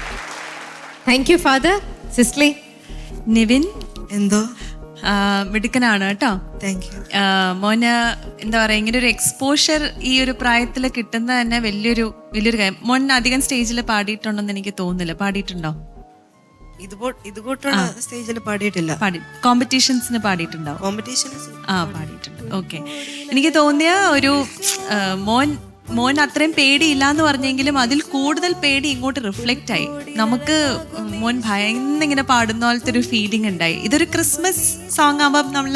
Thank you father. Cicily? Nivin എന്തോ മിടുക്കനാണ് കേട്ടോ. Thank you. മോന് എന്താ പറയാ, ഇങ്ങനെ ഒരു എക്സ്പോഷർ ഈ ഒരു പ്രായത്തിൽ കിട്ടുന്ന തന്നെ വലിയൊരു കാര്യം. മോൻ അധികം സ്റ്റേജിൽ പാടിയിട്ടുണ്ടെന്ന് എനിക്ക് തോന്നുന്നില്ല. പാടിയിട്ടുണ്ടോ? ഇതുകൂട്ടുള്ള സ്റ്റേജിൽ പാടിയിട്ടില്ല. കോമ്പറ്റീഷൻസിന് പാടിയിട്ടുണ്ടോ? കോമ്പറ്റീഷൻസ് പാടിയിട്ടുണ്ട്. ഓക്കെ. എനിക്ക് തോന്നിയ ഒരു മോൻ മോൻ അത്രയും പേടിയില്ല എന്ന് പറഞ്ഞെങ്കിലും അതിൽ കൂടുതൽ പേടി ഇങ്ങോട്ട് റിഫ്ലക്റ്റ് ആയി. നമുക്ക് മോൻ ഭയന്നിങ്ങനെ പാടുന്ന പോലത്തെ ഒരു ഫീലിംഗ് ഉണ്ടായി. ഇതൊരു ക്രിസ്മസ് സോങ് ആകുമ്പോൾ നമ്മൾ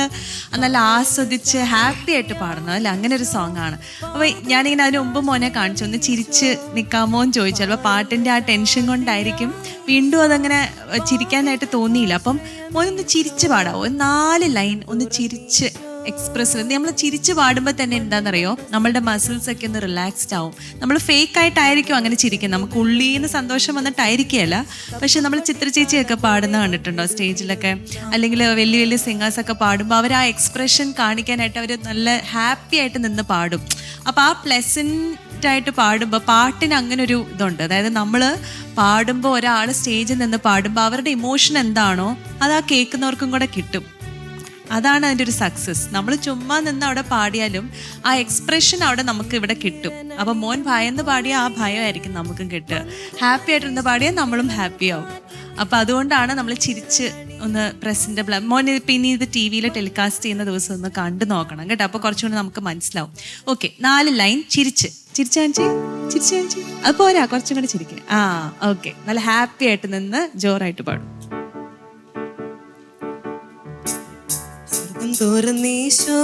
നല്ല ആസ്വദിച്ച് ഹാപ്പി ആയിട്ട് പാടുന്നത് അല്ലേ, അങ്ങനെ ഒരു സോങ് ആണ്. അപ്പോൾ ഞാനിങ്ങനെ അതിന് മുമ്പ് മോനെ കാണിച്ചു, ഒന്ന് ചിരിച്ച് നിൽക്കാമോ എന്ന് ചോദിച്ചു. അപ്പോൾ പാട്ടിൻ്റെ ആ ടെൻഷൻ കൊണ്ടായിരിക്കും വീണ്ടും അതങ്ങനെ ചിരിക്കാനായിട്ട് തോന്നിയില്ല. അപ്പം മോനൊന്ന് ചിരിച്ച് പാടാമോ, 4 ലൈൻ ഒന്ന് ചിരിച്ച് എക്സ്പ്രസ്. നമ്മൾ ചിരിച്ച് പാടുമ്പോൾ തന്നെ എന്താണെന്നറിയോ, നമ്മളുടെ മസിൽസ് ഒക്കെ ഒന്ന് റിലാക്സ്ഡ് ആവും. നമ്മൾ ഫേക്ക് ആയിട്ടായിരിക്കും അങ്ങനെ ചിരിക്കുന്നത്, നമുക്ക് ഉള്ളിൽ നിന്ന് സന്തോഷം വന്നിട്ടായിരിക്കുകയല്ല. പക്ഷെ നമ്മൾ ചിത്രചേച്ചിയൊക്കെ പാടുന്ന കണ്ടിട്ടുണ്ടോ സ്റ്റേജിലൊക്കെ, അല്ലെങ്കിൽ വലിയ വലിയ സിംഗേഴ്സൊക്കെ പാടുമ്പോൾ അവർ ആ എക്സ്പ്രഷൻ കാണിക്കാനായിട്ട് അവർ നല്ല ഹാപ്പി ആയിട്ട് നിന്ന് പാടും. അപ്പോൾ ആ പ്ലസൻ്റ് ആയിട്ട് പാടുമ്പോൾ പാട്ടിന് അങ്ങനെ ഒരു ഇതുണ്ട്. അതായത് നമ്മൾ പാടുമ്പോൾ ഒരാൾ സ്റ്റേജിൽ നിന്ന് പാടുമ്പോൾ അവരുടെ ഇമോഷൻ എന്താണോ അത് ആ കേൾക്കുന്നവർക്കും കൂടെ കിട്ടും. അതാണ് അതിൻ്റെ ഒരു സക്സസ്. നമ്മൾ ചുമ്മാ നിന്ന് അവിടെ പാടിയാലും ആ എക്സ്പ്രഷൻ അവിടെ നമുക്ക് ഇവിടെ കിട്ടും. അപ്പം മോൻ ഭയന്ന് പാടിയ ആ ഭയമായിരിക്കും നമുക്കും കിട്ടുക. ഹാപ്പി ആയിട്ടിരുന്ന് പാടിയാൽ നമ്മളും ഹാപ്പി ആവും. അപ്പം അതുകൊണ്ടാണ് നമ്മൾ ചിരിച്ച് ഒന്ന് പ്രസൻറ്റബിൾ. മോൻ പിന്നെ ഇത് TV യിൽ ടെലികാസ്റ്റ് ചെയ്യുന്ന ദിവസം ഒന്ന് കണ്ടു നോക്കണം കേട്ടോ, അപ്പോൾ കുറച്ചുകൂടി നമുക്ക് മനസ്സിലാവും. ഓക്കെ, 4 ലൈൻ ചിരിച്ച് ചിരിച്ചാഞ്ചി ചിരിച്ചാഞ്ചി. അത് പോരാ, കുറച്ചും കൂടി ചിരിക്കുക. ഓക്കെ, നല്ല ഹാപ്പി ആയിട്ട് നിന്ന് ജോറായിട്ട് പാടും. തോർന്നീശോ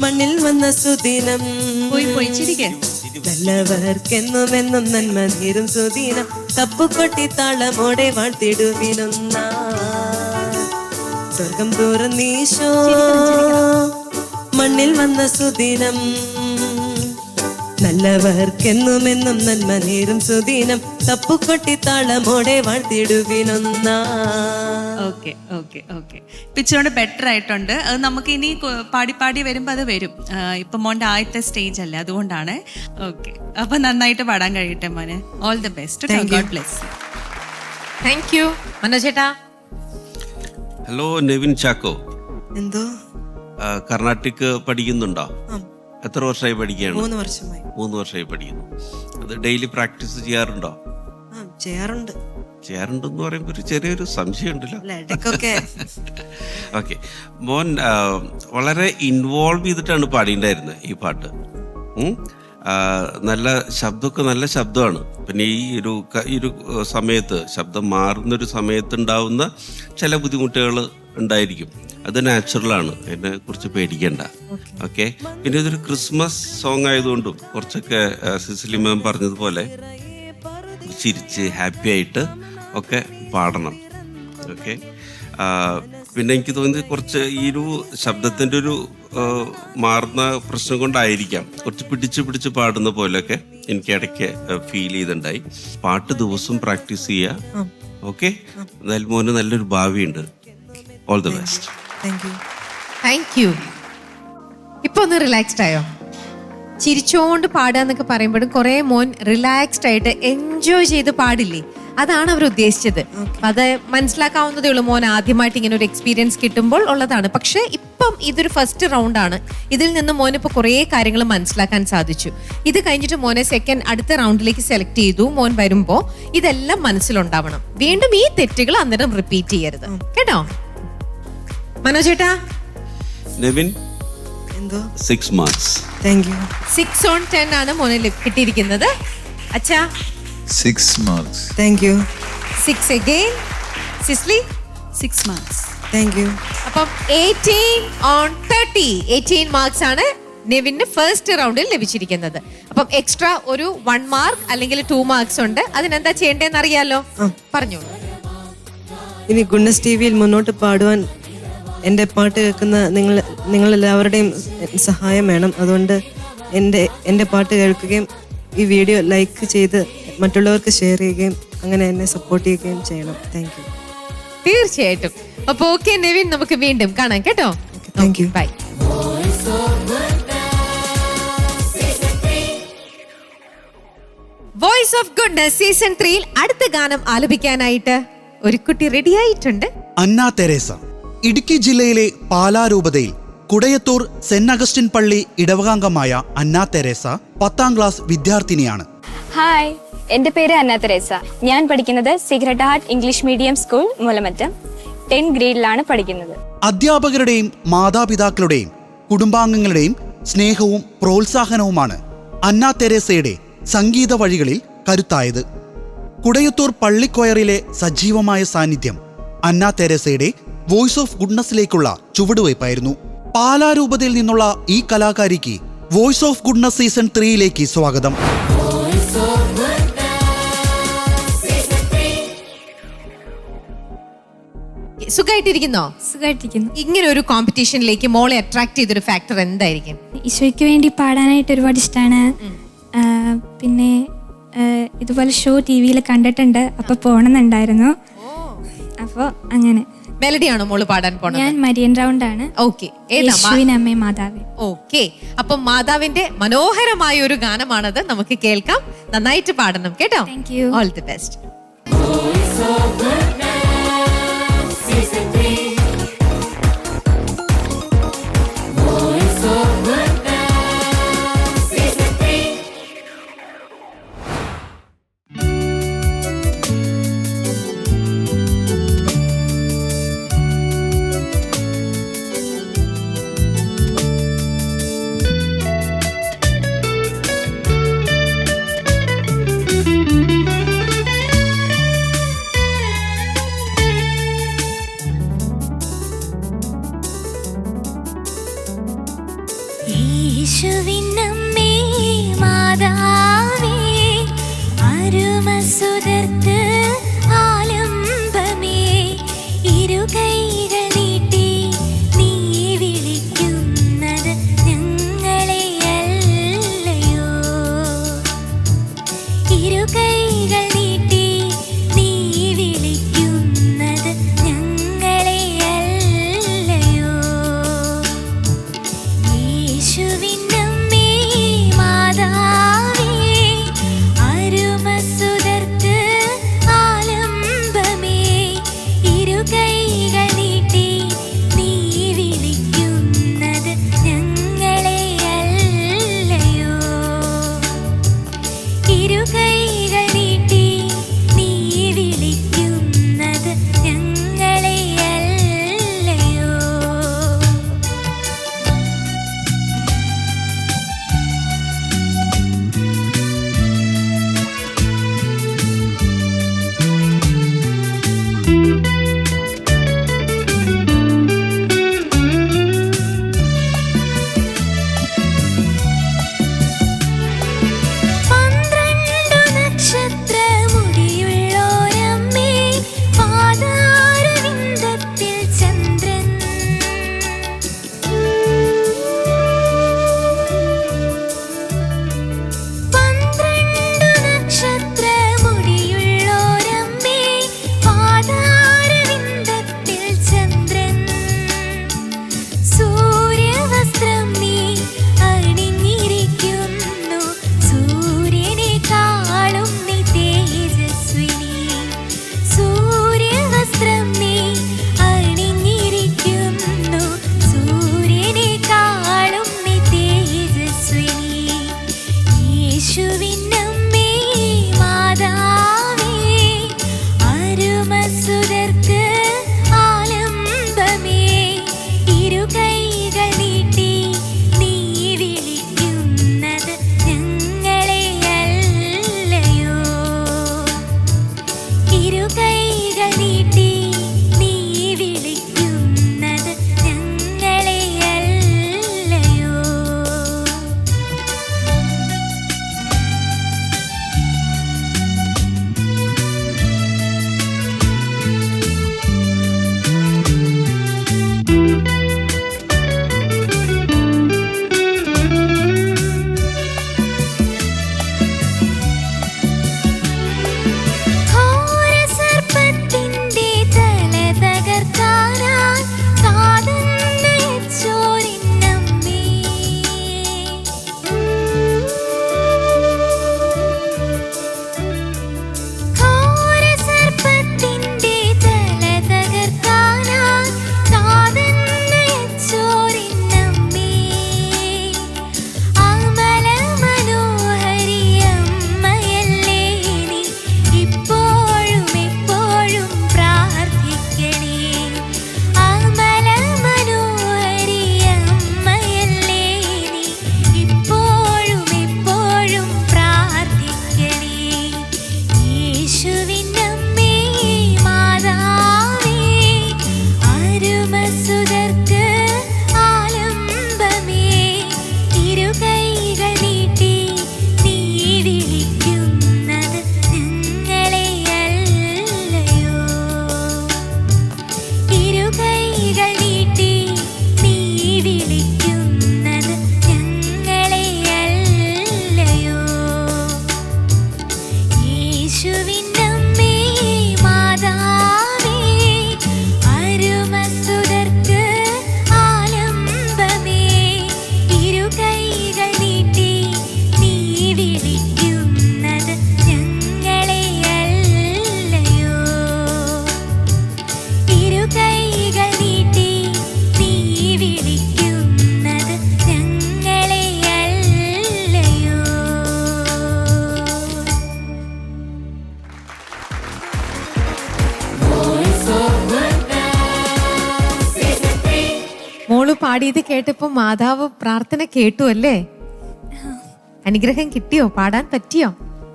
മണ്ണിൽ വന്ന സുദിനം, പോയി ചിരിക്കേ. നല്ലവർക്കെന്നുമെന്നും നന്മ തീരും സുദിനം, തപ്പുകൊട്ടി താളമോടെ വാഴ്ത്തിടുവിനൊന്ന സ്വർഗം തുറന്നീശോ മണ്ണിൽ വന്ന സുദിനം, നല്ലവർക്കെന്നുമെന്നും നന്മ നേരും സുദിനം, തപ്പുകൊട്ടി താളമോടെ വാഴ്ത്തിടുവിനൊന്ന. ഓക്കെ ഓക്കെ ഓക്കെ, പിച്ചോണ്ട് ബെറ്റർ ആയിട്ടുണ്ട്. അത് നമുക്ക് ഇനി പാടി പാടി വരുമ്പോൾ അത് വരും. ഇപ്പം മോൻ്റെ ആദ്യത്തെ സ്റ്റേജ് അല്ലേ, അതുകൊണ്ടാണ്. ഓക്കെ, അപ്പം നന്നായിട്ട് പാടാൻ കഴിയട്ടെ മോനെ. All the best. God bless. Thank you. Manoj ചേട്ടാ. ഹലോ, നെവിൻ ചാക്കോ. എന്തോ കർണാട്ടിക് പഠിക്കുന്നുണ്ടോ? എത്ര വർഷമായി പഠിക്കുകയാണ്? 3 വർഷമായി. 3 വർഷമായി പഠിക്കുന്നു. അത് ഡെയിലി പ്രാക്ടീസ് ചെയ്യാറുണ്ടോ? ചെയ്യാറുണ്ട്. ചെയ്യാറുണ്ടെന്ന് പറയുമ്പോൾ ഒരു ചെറിയൊരു സംശയം ഉണ്ടല്ലോ. ഓക്കെ, മോൻ വളരെ ഇൻവോൾവ് ചെയ്തിട്ടാണ് പാടിയിട്ടുണ്ടായിരുന്നത് ഈ പാട്ട്. നല്ല ശബ്ദമൊക്കെ നല്ല ശബ്ദമാണ്. പിന്നെ ഈ ഒരു സമയത്ത് ശബ്ദം മാറുന്നൊരു സമയത്ത് ഉണ്ടാവുന്ന ചില ബുദ്ധിമുട്ടുകൾ ഉണ്ടായിരിക്കും. അത് നാച്ചുറലാണ്, അതിനെ കുറിച്ച് പേടിക്കണ്ട. ഓക്കെ, പിന്നെ ഇതൊരു ക്രിസ്മസ് സോങ് ആയതുകൊണ്ടും കുറച്ചൊക്കെ സിസിലി മാം പറഞ്ഞതുപോലെ ചിരിച്ച് ഹാപ്പി ആയിട്ട് ഒക്കെ പാടണം. ഓക്കെ, പിന്നെ എനിക്ക് തോന്നിയത് കുറച്ച് ഈ ഒരു ശബ്ദത്തിൻ്റെ ഒരു മാറുന്ന പ്രശ്നം കൊണ്ടായിരിക്കാം കുറച്ച് പിടിച്ച് പാടുന്ന പോലെയൊക്കെ എനിക്ക് ഇടയ്ക്ക് ഫീൽ ചെയ്തിട്ടുണ്ടായി. പാട്ട് ദിവസം പ്രാക്ടീസ് ചെയ്യുക. ഓക്കെ, എന്തായാലും മോന് നല്ലൊരു ഭാവിയുണ്ട്. All the best. Thank you. ഇപ്പൊ ഒന്ന് റിലാക്സ്ഡ് ആയോ? ചിരിച്ചോണ്ട് പാടുക എന്നൊക്കെ പറയുമ്പോഴും കുറെ മോൻ റിലാക്സ്ഡ് ആയിട്ട് എൻജോയ് ചെയ്ത് പാടില്ലേ, അതാണ് അവർ ഉദ്ദേശിച്ചത്. അത് മനസ്സിലാക്കാവുന്നതേ ഉള്ളൂ. മോൻ ആദ്യമായിട്ട് ഇങ്ങനെ ഒരു എക്സ്പീരിയൻസ് കിട്ടുമ്പോൾ ഉള്ളതാണ്. പക്ഷെ ഇപ്പം ഇതൊരു ഫസ്റ്റ് റൗണ്ട് ആണ്. ഇതിൽ നിന്ന് മോനിപ്പോൾ കുറേ കാര്യങ്ങൾ മനസ്സിലാക്കാൻ സാധിച്ചു. ഇത് കഴിഞ്ഞിട്ട് മോനെ അടുത്ത റൗണ്ടിലേക്ക് സെലക്ട് ചെയ്തു. മോൻ വരുമ്പോൾ ഇതെല്ലാം മനസ്സിലുണ്ടാവണം. വീണ്ടും ഈ തെറ്റുകൾ അന്നേരം റിപ്പീറ്റ് ചെയ്യരുത് കേട്ടോ. മനോജ് ചേട്ടാ. നെവിൻ, എന്തോ 6 മാർക്സ്. Thank U. 6 on 10 ആണ് മോനെ കിട്ടിയിരിക്കുന്നത്. അച്ഛാ 6 marks. Thank U. 6 again. സിസ്ലി 6 marks. Thank U. അപ്പം 18 on 30. 18 മാർക്സ് ആണ് നെവിന് ഫസ്റ്റ് റൗണ്ടിൽ ലഭിച്ചിരിക്കുന്നത്. അപ്പം എക്സ്ട്രാ ഒരു 1 മാർക്ക് അല്ലെങ്കിൽ 2 മാർക്സ് ഉണ്ട്. അതിനെന്താ ചെയ്യേണ്ടതെന്ന് അറിയാലോ, പറഞ്ഞോളൂ. ഇനി ഗുഡ്നസ് TVയിൽ മുന്നോട്ട് പാടുവാൻ എൻ്റെ പാട്ട് കേൾക്കുന്ന നിങ്ങളെല്ലാവരുടെയും സഹായം വേണം. അതുകൊണ്ട് എൻ്റെ പാട്ട് കേൾക്കുകയും ഈ വീഡിയോ ലൈക്ക് ചെയ്ത് മറ്റുള്ളവർക്ക് ഷെയർ ചെയ്യുകയും അങ്ങനെ എന്നെ സപ്പോർട്ട് ചെയ്യുകയും ചെയ്യണം. Thank you. തീർച്ചയായിട്ടും. അപ്പൊ ഓക്കെ നെവിൻ, നമുക്ക് വീണ്ടും കാണാം കേട്ടോ. Thank you. Bye. Voice of goodness season 3 അടുത്ത ഗാനം ആലപിക്കാനായിട്ട് ഒരു കുട്ടി റെഡി ആയിട്ടുണ്ട്. അന്ന തെരേസ. ഇടുക്കി ജില്ലയിലെ പാലാരൂപതയിൽ കുടയത്തൂർ സെന്റ് അഗസ്റ്റിൻ പള്ളി ഇടവകാംഗമായ അന്ന തെരേസ 10ാം ക്ലാസ് വിദ്യാർത്ഥിനിയാണ്. ഹായ്, എൻ്റെ പേര് അന്ന തെരേസ. ഞാൻ പഠിക്കുന്നത് Sacred Heart English medium school Moolamattom 10th ഗ്രേഡിലാണ് പഠിക്കുന്നത്. അധ്യാപകരുടെയും മാതാപിതാക്കളുടെയും കുടുംബാംഗങ്ങളുടെയും സ്നേഹവും പ്രോത്സാഹനവുമാണ് അന്ന തെരേസയുടെ സംഗീത വഴികളിൽ കരുത്തായത്. കുടയത്തൂർ പള്ളിക്കൊയറിലെ സജീവമായ സാന്നിധ്യം അന്ന തെരേസയുടെ വോയിസ് ഓഫ് ഗുഡ്നസിലേക്കുള്ള ചുവടുവയ്പായിരുന്നു. പാലാരൂപതയിൽ നിന്നുള്ള ഈ കലാകാരിക്ക് വോയിസ് ഓഫ് ഗുഡ്നസ് സീസൺ 3 സ്വാഗതം. സുഖമായിട്ടിരിക്കുന്നോ? സുഖമായിട്ടിരിക്കുന്നു. ഇങ്ങനെ ഒരു കോമ്പറ്റീഷനിലേക്ക് മോളെ അട്രാക്ട് ചെയ്തൊരു ഫാക്ടർ എന്തായിരിക്കും? ഈശോയ്ക്ക് വേണ്ടി പാടാനായിട്ട് ഒരുപാട് ഇഷ്ടമാണ്. പിന്നെ ഇതുപോലെ ഷോ TV-യിൽ കണ്ടിട്ടുണ്ട്, അപ്പൊ പോണമെന്നുണ്ടായിരുന്നു. അപ്പോൾ അങ്ങനെ. മെലഡിയാണോ മോള് പാടാൻ പോണത്? ഞാൻ മരിയൻ റൗണ്ട് ആണ്. ഓക്കെ. യേശുവിനമ്മേ മാതാവേ. ഓക്കെ. അപ്പം മാതാവിന്റെ മനോഹരമായ ഒരു ഗാനമാണത്, നമുക്ക് കേൾക്കാം. നന്നായിട്ട് പാടണം കേട്ടോ. Thank you. All the best. Voice of Goodness, Season 3. Voice of Goodness, Season 3. പാടിയത് കേട്ടപ്പോ മാതാവ് പ്രാർത്ഥന കേട്ടു അല്ലേ? അനുഗ്രഹം കിട്ടിയോ? പാടാൻ പറ്റിയോ?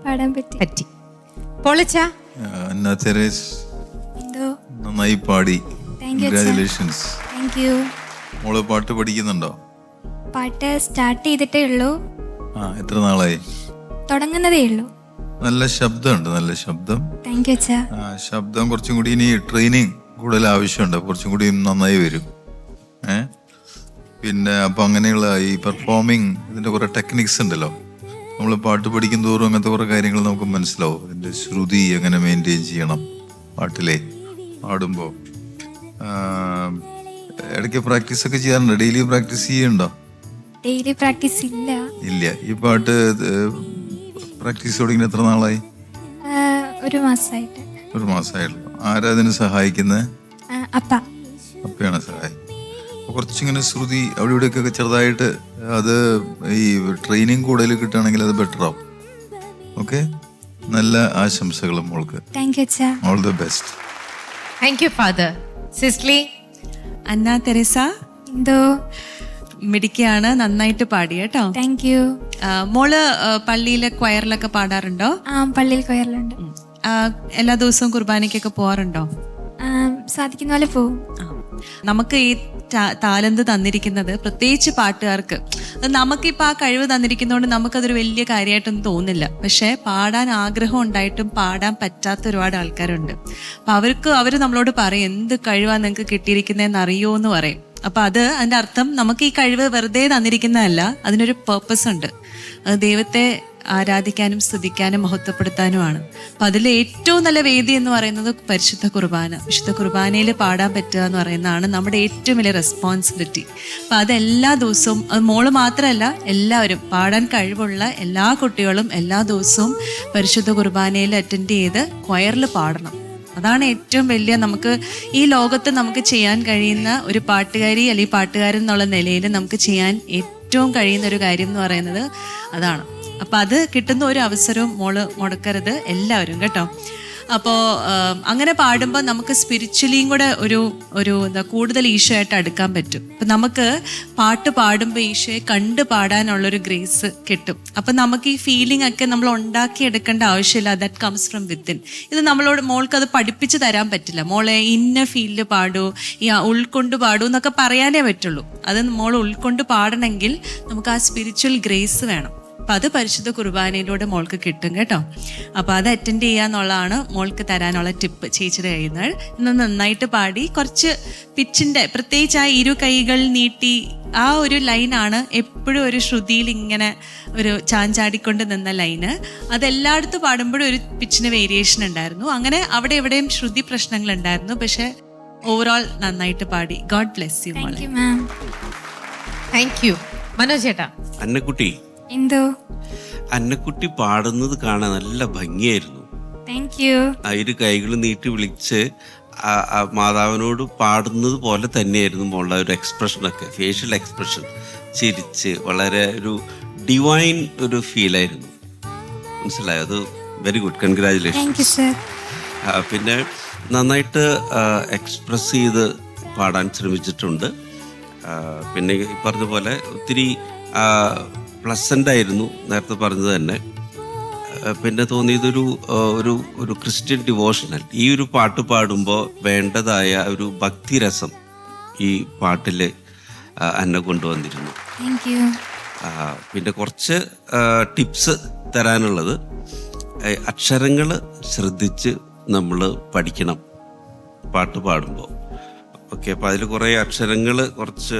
പാടാൻ പറ്റി. പറ്റി. പൊളിച്ച അന്ന തെരേസ് നന്നായി പാടി. കൺഗ്രാജുലേഷൻസ്. Thank you. മോള് പാട്ട് പഠിക്കുന്നുണ്ടോ? പാട്ട് സ്റ്റാർട്ട് ചെയ്തിട്ടേ ഉള്ളൂ. എത്ര നാളായി? തുടങ്ങുന്നതേ ഉള്ളൂ. നല്ല ശബ്ദമുണ്ട്, നല്ല ശബ്ദം. താങ്ക് യു അച്ഛാ. ശബ്ദം കുറച്ചും കൂടി ഇനി ട്രെയിനിങ് കൂടുതൽ ആവശ്യമുണ്ട്, കുറച്ചും കൂടി നന്നായി വരും. പിന്നെ അപ്പം അങ്ങനെയുള്ള ഈ പെർഫോമിങ് ഇതിൻ്റെ കുറേ ടെക്നിക്സ് ഉണ്ടല്ലോ. നമ്മൾ പാട്ട് പഠിക്കും തോറും അങ്ങനത്തെ കുറേ കാര്യങ്ങൾ നമുക്ക് മനസ്സിലാവും. അതിൻ്റെ ശ്രുതി എങ്ങനെ മെയിൻറ്റെയിൻ ചെയ്യണം പാട്ടിലെ പാടുമ്പോൾ. ഇടയ്ക്ക് പ്രാക്ടീസ് ഒക്കെ ചെയ്യാറുണ്ടോ? ഡെയിലി പ്രാക്ടീസ് ചെയ്യുന്നുണ്ടോ? ഡെയിലി പ്രാക്ടീസ് ഇല്ല. ഇല്ല. ഈ പാട്ട് പ്രാക്ടീസ് തുടങ്ങി എത്ര നാളായി? ഒരു മാസമായിട്ട്. ഒരു മാസമായിട്ടുള്ളൂ. ആരാ അതിന് സഹായിക്കുന്നത്? അപ്പയാണ് സഹായിക്കുന്നത്. അപ്പോൾ കുറച്ചിങ്ങനെ ശ്രുതി അവിടെ ഇവിടെയൊക്കെ ചെറുതായിട്ട് അത് ഈ ട്രെയിനിങ് കൂടുതൽ കിട്ടുകയാണെങ്കിൽ അത് ബെറ്റർ ആവും. ഓക്കെ, നല്ല ആശംസകളും മോൾക്ക്. All the best. Thank you father. Cicily. Anna Theresa എന്തോ മിടിക്കാണ്, നന്നായിട്ട് പാടി കേട്ടോ. Thank you. മോള് പള്ളിയിലെ ക്വയറിലൊക്കെ പാടാറുണ്ടോ? പള്ളിയിൽ കൊയറിലുണ്ട്. എല്ലാ ദിവസവും കുർബാനയ്ക്കൊക്കെ പോവാറുണ്ടോ? സാധിക്കുന്ന പോലെ പോവും. നമുക്ക് ഈ താലന്ത് തന്നിരിക്കുന്നത് പ്രത്യേകിച്ച് പാട്ടുകാർക്ക്. നമുക്കിപ്പോൾ ആ കഴിവ് തന്നിരിക്കുന്നതുകൊണ്ട് നമുക്കതൊരു വലിയ കാര്യമായിട്ടൊന്നും തോന്നില്ല. പക്ഷെ പാടാൻ ആഗ്രഹം ഉണ്ടായിട്ടും പാടാൻ പറ്റാത്ത ഒരുപാട് ആൾക്കാരുണ്ട്. അപ്പം അവർ നമ്മളോട് പറയും എന്ത് കഴിവാണ് നിങ്ങൾക്ക് കിട്ടിയിരിക്കുന്നതെന്ന് അറിയോ എന്ന് പറയും. അപ്പം അതിൻ്റെ അർത്ഥം നമുക്ക് ഈ കഴിവ് വെറുതെ തന്നിരിക്കുന്നതല്ല, അതിനൊരു പേർപ്പസ് ഉണ്ട്. അത് ദൈവത്തെ ആരാധിക്കാനും സ്തുതിക്കാനും മഹത്വപ്പെടുത്താനുമാണ്. അപ്പം അതിൽ ഏറ്റവും നല്ല വേദി എന്ന് പറയുന്നത് പരിശുദ്ധ കുർബാന. വിശുദ്ധ കുർബാനയിൽ പാടാൻ പറ്റുക എന്ന് പറയുന്നതാണ് നമ്മുടെ ഏറ്റവും വലിയ റെസ്പോൺസിബിലിറ്റി. അപ്പം അതെല്ലാ ദിവസവും, അത് മോള് മാത്രമല്ല എല്ലാവരും, പാടാൻ കഴിവുള്ള എല്ലാ കുട്ടികളും എല്ലാ ദിവസവും പരിശുദ്ധ കുർബാനയിൽ അറ്റൻഡ് ചെയ്ത് ക്വയറിൽ പാടണം. അതാണ് ഏറ്റവും വലിയ നമുക്ക് ഈ ലോകത്ത് നമുക്ക് ചെയ്യാൻ കഴിയുന്ന ഒരു പാട്ടുകാരി അല്ലെങ്കിൽ പാട്ടുകാരൻ എന്നുള്ള നിലയിൽ നമുക്ക് ചെയ്യാൻ ഏറ്റവും കഴിയുന്ന ഒരു കാര്യം എന്ന് പറയുന്നത് അതാണ്. അപ്പം അത് കിട്ടുന്ന ഒരു അവസരവും മോള് മുടക്കരുത്, എല്ലാവരും കേട്ടോ. അപ്പോൾ അങ്ങനെ പാടുമ്പോൾ നമുക്ക് സ്പിരിച്വലിയും കൂടെ ഒരു എന്താ കൂടുതൽ ഈശോയായിട്ട് അടുക്കാൻ പറ്റും. അപ്പം നമുക്ക് പാട്ട് പാടുമ്പോൾ ഈശോയെ കണ്ട് പാടാനുള്ളൊരു ഗ്രേസ് കിട്ടും. അപ്പം നമുക്ക് ഈ ഫീലിംഗ് ഒക്കെ നമ്മൾ ഉണ്ടാക്കിയെടുക്കേണ്ട ആവശ്യമില്ല. That comes from within. ഇത് മോൾക്ക് അത് പഠിപ്പിച്ച് തരാൻ പറ്റില്ല. മോളെ ഇന്ന ഫീലിൽ പാടൂ, ഈ ഉൾക്കൊണ്ട് പാടൂ എന്നൊക്കെ പറയാനേ പറ്റുള്ളൂ. അത് മോൾ ഉൾക്കൊണ്ട് പാടണമെങ്കിൽ നമുക്ക് ആ സ്പിരിച്വൽ ഗ്രേസ് വേണം. അപ്പം അത് പരിശുദ്ധ കുർബാനയിലൂടെ മോൾക്ക് കിട്ടും കേട്ടോ. അപ്പോൾ അത് അറ്റൻഡ് ചെയ്യാന്നുള്ളതാണ് മോൾക്ക് തരാനുള്ള ടിപ്പ് ചേച്ചിയുടെ കയ്യിൽ നിന്ന്. ഇന്ന് നന്നായിട്ട് പാടി കുറച്ച് പിച്ചിൻ്റെ, പ്രത്യേകിച്ച് ആ ഇരു കൈകൾ നീട്ടി ആ ഒരു ലൈനാണ് എപ്പോഴും ഒരു ശ്രുതിയിൽ ഇങ്ങനെ ഒരു ചാഞ്ചാടിക്കൊണ്ട് നിന്ന ലൈന്. അതെല്ലായിടത്തും പാടുമ്പോഴും ഒരു പിച്ചിന് വേരിയേഷൻ ഉണ്ടായിരുന്നു. അങ്ങനെ അവിടെ എവിടെയും ശ്രുതി പ്രശ്നങ്ങൾ ഉണ്ടായിരുന്നു. പക്ഷെ ഓവറോൾ നന്നായിട്ട് പാടി. ഗോഡ് ബ്ലെസ് യു മോളെ. Thank you. മനോജ് ചേട്ടാ. അന്നക്കുട്ടി, എന്തോ അന്നക്കുട്ടി പാടുന്നത് കാണാൻ നല്ല ഭംഗിയായിരുന്നു. Thank you. ആ ഇരു കൈകൾ നീട്ടി വിളിച്ച് മാതാവിനോട് പാടുന്നത് പോലെ തന്നെയായിരുന്നു മോളുടെ ഒരു എക്സ്പ്രഷനൊക്കെ, ഫേഷ്യൽ എക്സ്പ്രഷൻ, ചിരിച്ച് വളരെ ഒരു ഡിവൈൻ ഒരു ഫീലായിരുന്നു. മനസ്സിലായോ? അത് വെരി ഗുഡ്, കൺഗ്രാജുലേഷൻസ്. പിന്നെ നന്നായിട്ട് എക്സ്പ്രസ് ചെയ്ത് പാടാൻ ശ്രമിച്ചിട്ടുണ്ട്. പിന്നെ ഈ പറഞ്ഞ പോലെ ഒത്തിരി പ്ലസൻ്റ് ആയിരുന്നു, നേരത്തെ പറഞ്ഞത് തന്നെ. പിന്നെ തോന്നിയതൊരു ഒരു ക്രിസ്ത്യൻ ഡിവോഷണൽ. ഈ ഒരു പാട്ട് പാടുമ്പോൾ വേണ്ടതായ ഒരു ഭക്തിരസം ഈ പാട്ടിൽ അന്നെ കൊണ്ടുവന്നിരുന്നു. പിന്നെ കുറച്ച് ടിപ്സ് തരാനുള്ളത്, അക്ഷരങ്ങൾ ശ്രദ്ധിച്ച് നമ്മൾ പഠിക്കണം പാട്ട് പാടുമ്പോൾ. ഓക്കെ, അപ്പം അതിൽ കുറേ അക്ഷരങ്ങൾ കുറച്ച്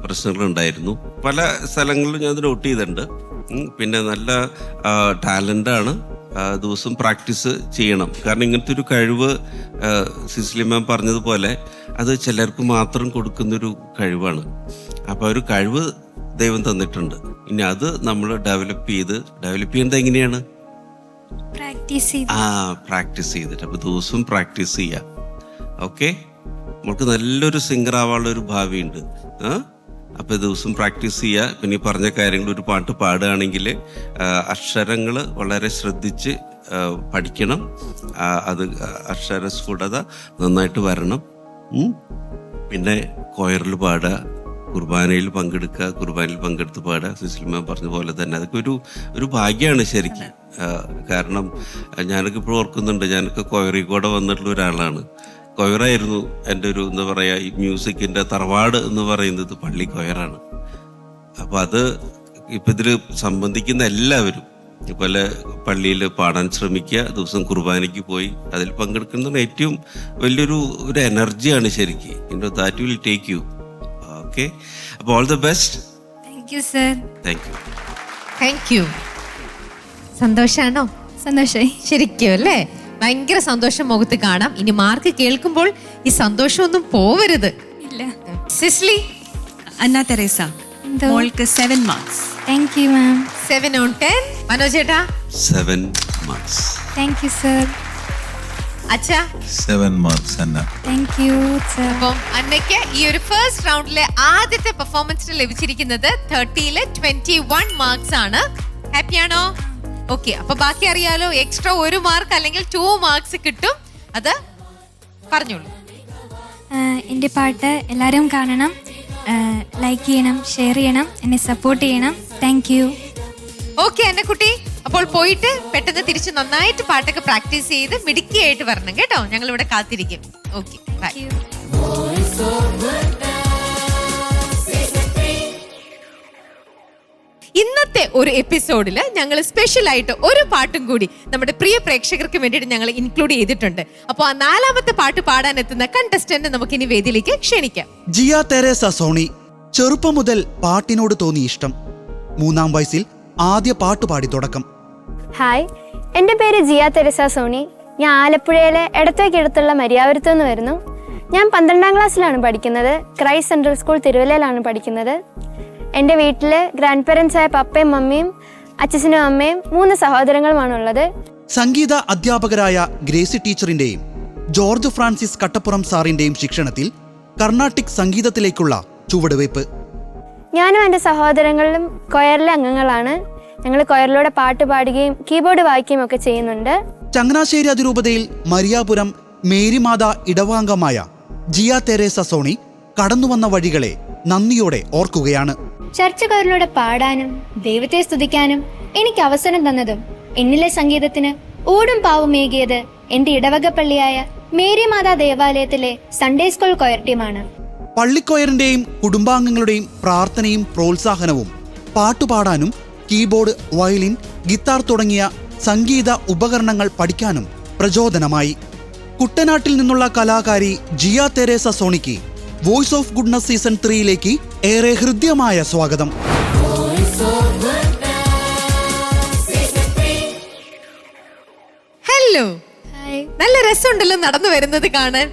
പ്രശ്നങ്ങളുണ്ടായിരുന്നു. പല സ്ഥലങ്ങളിലും ഞാൻ അത് നോട്ട് ചെയ്തിട്ടുണ്ട്. പിന്നെ നല്ല ടാലൻ്റാണ്, ദിവസം പ്രാക്ടീസ് ചെയ്യണം. കാരണം ഇങ്ങനത്തെ ഒരു കഴിവ് സിസ്ലി മാം പറഞ്ഞതുപോലെ അത് ചിലർക്ക് മാത്രം കൊടുക്കുന്നൊരു കഴിവാണ്. അപ്പോൾ ഒരു കഴിവ് ദൈവം തന്നിട്ടുണ്ട്. ഇനി അത് നമ്മൾ ഡെവലപ്പ് ചെയ്യുന്നത് എങ്ങനെയാണ്? പ്രാക്ടീസ് ചെയ്തിട്ട്. അപ്പോൾ ദിവസവും പ്രാക്ടീസ് ചെയ്യാം. ഓക്കെ, നമുക്ക് നല്ലൊരു സിംഗർ ആവാനുള്ള ഒരു ഭാവിയുണ്ട്. അപ്പോൾ ദിവസം പ്രാക്ടീസ് ചെയ്യുക. പിന്നെ ഈ പറഞ്ഞ കാര്യങ്ങൾ, ഒരു പാട്ട് പാടുകയാണെങ്കിൽ അക്ഷരങ്ങൾ വളരെ ശ്രദ്ധിച്ച് പഠിക്കണം. അത് അക്ഷരസ്ഫുടത നന്നായിട്ട് വരണം. പിന്നെ കൊയറിൽ പാടുക, കുർബാനയിൽ പങ്കെടുക്കുക, കുർബാനയിൽ പങ്കെടുത്ത് പാടുക. സുശീൽമ പറഞ്ഞ പോലെ തന്നെ അതൊക്കെ ഒരു ഭാഗ്യമാണ് ശരിക്കും. കാരണം ഞാനൊക്കെ ഇപ്പോൾ ഓർക്കുന്നുണ്ട്, ഞാനൊക്കെ കൊയറിൽ കൂടെ വന്നിട്ടുള്ള ഒരാളാണ്. കൊയറായിരുന്നു എൻ്റെ ഒരു എന്താ പറയുക, ഈ മ്യൂസിക്കിൻ്റെ തറവാട് എന്ന് പറയുന്നത് പള്ളി കൊയറാണ്. അപ്പോൾ അത് ഇപ്പം ഇതിൽ സംബന്ധിക്കുന്ന എല്ലാവരും ഇതുപോലെ പള്ളിയിൽ പാടാൻ ശ്രമിക്കുക, ദിവസം കുർബാനയ്ക്ക് പോയി അതിൽ പങ്കെടുക്കുന്നത് ഏറ്റവും വലിയൊരു എനർജിയാണ് ശരിക്കും. That will take you. Okay, അപ്പോൾ all the best. Thank you sir. Thank you. Thank you. സന്തോഷാണോ? സന്തോഷായി. ശരിക്കും അല്ലേ? ഭയങ്കര സന്തോഷം മുഖത്ത് കാണാം. ഇനി മാർക്ക് കേൾക്കുമ്പോൾ ഈ സന്തോഷമൊന്നും പോവരുത്. ഇല്ല. സിസ്ലി. അന്ന തെരേസ, മോൾക്ക് 7 marks. Thank you ma'am. 7 on 10. മനോജേട്ടാ 7 marks. Thank you sir. അച്ഛാ 7 marks Anna. Thank you sir. അപ്പം അന്നയ്ക്ക് ഈ ഒരു ഫസ്റ്റ് റൗണ്ടിലെ ആദ്യത്തെ പെർഫോമൻസിന് ലഭിച്ചിരിക്കുന്നത് 30-ല് 21 മാർക്സ് ആണ്. ഹാപ്പിയാണോ? ഓക്കെ, അപ്പൊ ബാക്കി അറിയാലോ. എക്സ്ട്രാ 1 മാർക്ക് അല്ലെങ്കിൽ 2 മാർക്സ് കിട്ടും. അത് പറഞ്ഞോളൂ. എൻ്റെ പാട്ട് എല്ലാവരും കാണണം, ലൈക്ക് ചെയ്യണം, ഷെയർ ചെയ്യണം, എന്നെ സപ്പോർട്ട് ചെയ്യണം. Thank U. ഓക്കെ അന്നക്കുട്ടി, അപ്പോൾ പോയിട്ട് പെട്ടെന്ന് തിരിച്ച് നന്നായിട്ട് പാട്ടൊക്കെ പ്രാക്ടീസ് ചെയ്ത് മിടുക്കിയായിട്ട് വരണം കേട്ടോ. ഞങ്ങൾ ഇവിടെ കാത്തിരിക്കും. Okay, bye. ഇന്നത്തെ ഒരു എപ്പിസോഡിൽ ഞങ്ങൾ സ്പെഷ്യൽ ആയിട്ട് ഒരു പാട്ടും കൂടി നമ്മുടെ പ്രിയ പ്രേക്ഷകർക്ക് വേണ്ടിയിട്ട് ഞങ്ങൾ ഇൻക്ലൂഡ് ചെയ്തിട്ടുണ്ട്. അപ്പോൾ ആ 4ാമത്തെ പാട്ട് പാടാൻ എത്തുന്ന കണ്ടസ്റ്റന്റ് നമുക്ക് ഇനി വേദിയിലേക്ക് ക്ഷണിക്കാം. Jiya Teresa Sony. ചെറുപ്പം മുതൽ പാട്ടിനോട് തോന്നി ഇഷ്ടം. 3-ാം വയസ്സിൽ ആദ്യ പാട്ടുപാടി തുടക്കം. ഹായ്, എൻ്റെ പേര് ജിയ തെരേസ സോണി. ഞാൻ ആലപ്പുഴയിലെ എടത്തേക്കടുത്തുള്ള മരിയാപുരത്തു നിന്ന് വരുന്നു. ഞാൻ 12ാം ക്ലാസ്സിലാണ് പഠിക്കുന്നത്. ക്രൈസ്റ്റ് സെൻട്രൽ സ്കൂൾ തിരുവല്ലയിലാണ് പഠിക്കുന്നത്. എൻ്റെ വീട്ടിൽ ഗ്രാൻഡ് പേരൻസായ പപ്പയും മമ്മിയും അച്ഛനും അമ്മയും 3 സഹോദരങ്ങളുമാണുള്ളത്. സംഗീത അധ്യാപകരായ ഗ്രേസി ടീച്ചറിന്റെയും ജോർജ് ഫ്രാൻസിസ് കട്ടപ്പുറം സാറിന്റെയും ശിക്ഷണത്തിൽ കർണാട്ടിക് സംഗീതത്തിലേക്കുള്ള ചുവടുവയ്പ്. ഞാനും എൻ്റെ സഹോദരങ്ങളും കൊയറിലെ അംഗങ്ങളാണ്. ഞങ്ങൾ കൊയറിലൂടെ പാട്ട് പാടുകയും കീബോർഡ് വായിക്കുകയും ഒക്കെ ചെയ്യുന്നുണ്ട്. ചങ്ങനാശ്ശേരി അതിരൂപതയിൽ മരിയാപുരം മേരിമാത ഇടവാംഗമായ ജിയ തെരേസ സോണി കടന്നുവന്ന വഴികളെ നന്ദിയോടെ ഓർക്കുകയാണ്. ചർച്ച കൊയറിലൂടെ പാടാനും ദൈവത്തെ സ്തുതിക്കാനും എനിക്ക് അവസരം തന്നതും എന്നിലെ സംഗീതത്തിന് ഊടും പാവുമേകിയത് എൻ്റെ ഇടവക പള്ളിയായ മേരി മാതാ ദേവാലയത്തിലെ സൺഡേ സ്കൂൾ കൊയർ ടീമാണ്. പള്ളിക്കൊയറിന്റെയും കുടുംബാംഗങ്ങളുടെയും പ്രാർത്ഥനയും പ്രോത്സാഹനവും പാട്ടുപാടാനും കീബോർഡ്, വയലിൻ, ഗിത്താർ തുടങ്ങിയ സംഗീത ഉപകരണങ്ങൾ പഠിക്കാനും പ്രചോദനമായി. കുട്ടനാട്ടിൽ നിന്നുള്ള കലാകാരി ജിയ തെരേസ സോണിക്ക് വോയിസ് ഓഫ് ഗുഡ്നസ് സീസൺ 3യിലേക്ക് ഏറെ ഹൃദ്യമായ സ്വാഗതം. ഹലോ, നല്ല രസമുണ്ടല്ലോ നടന്നു വരുന്നത് കാണാൻ.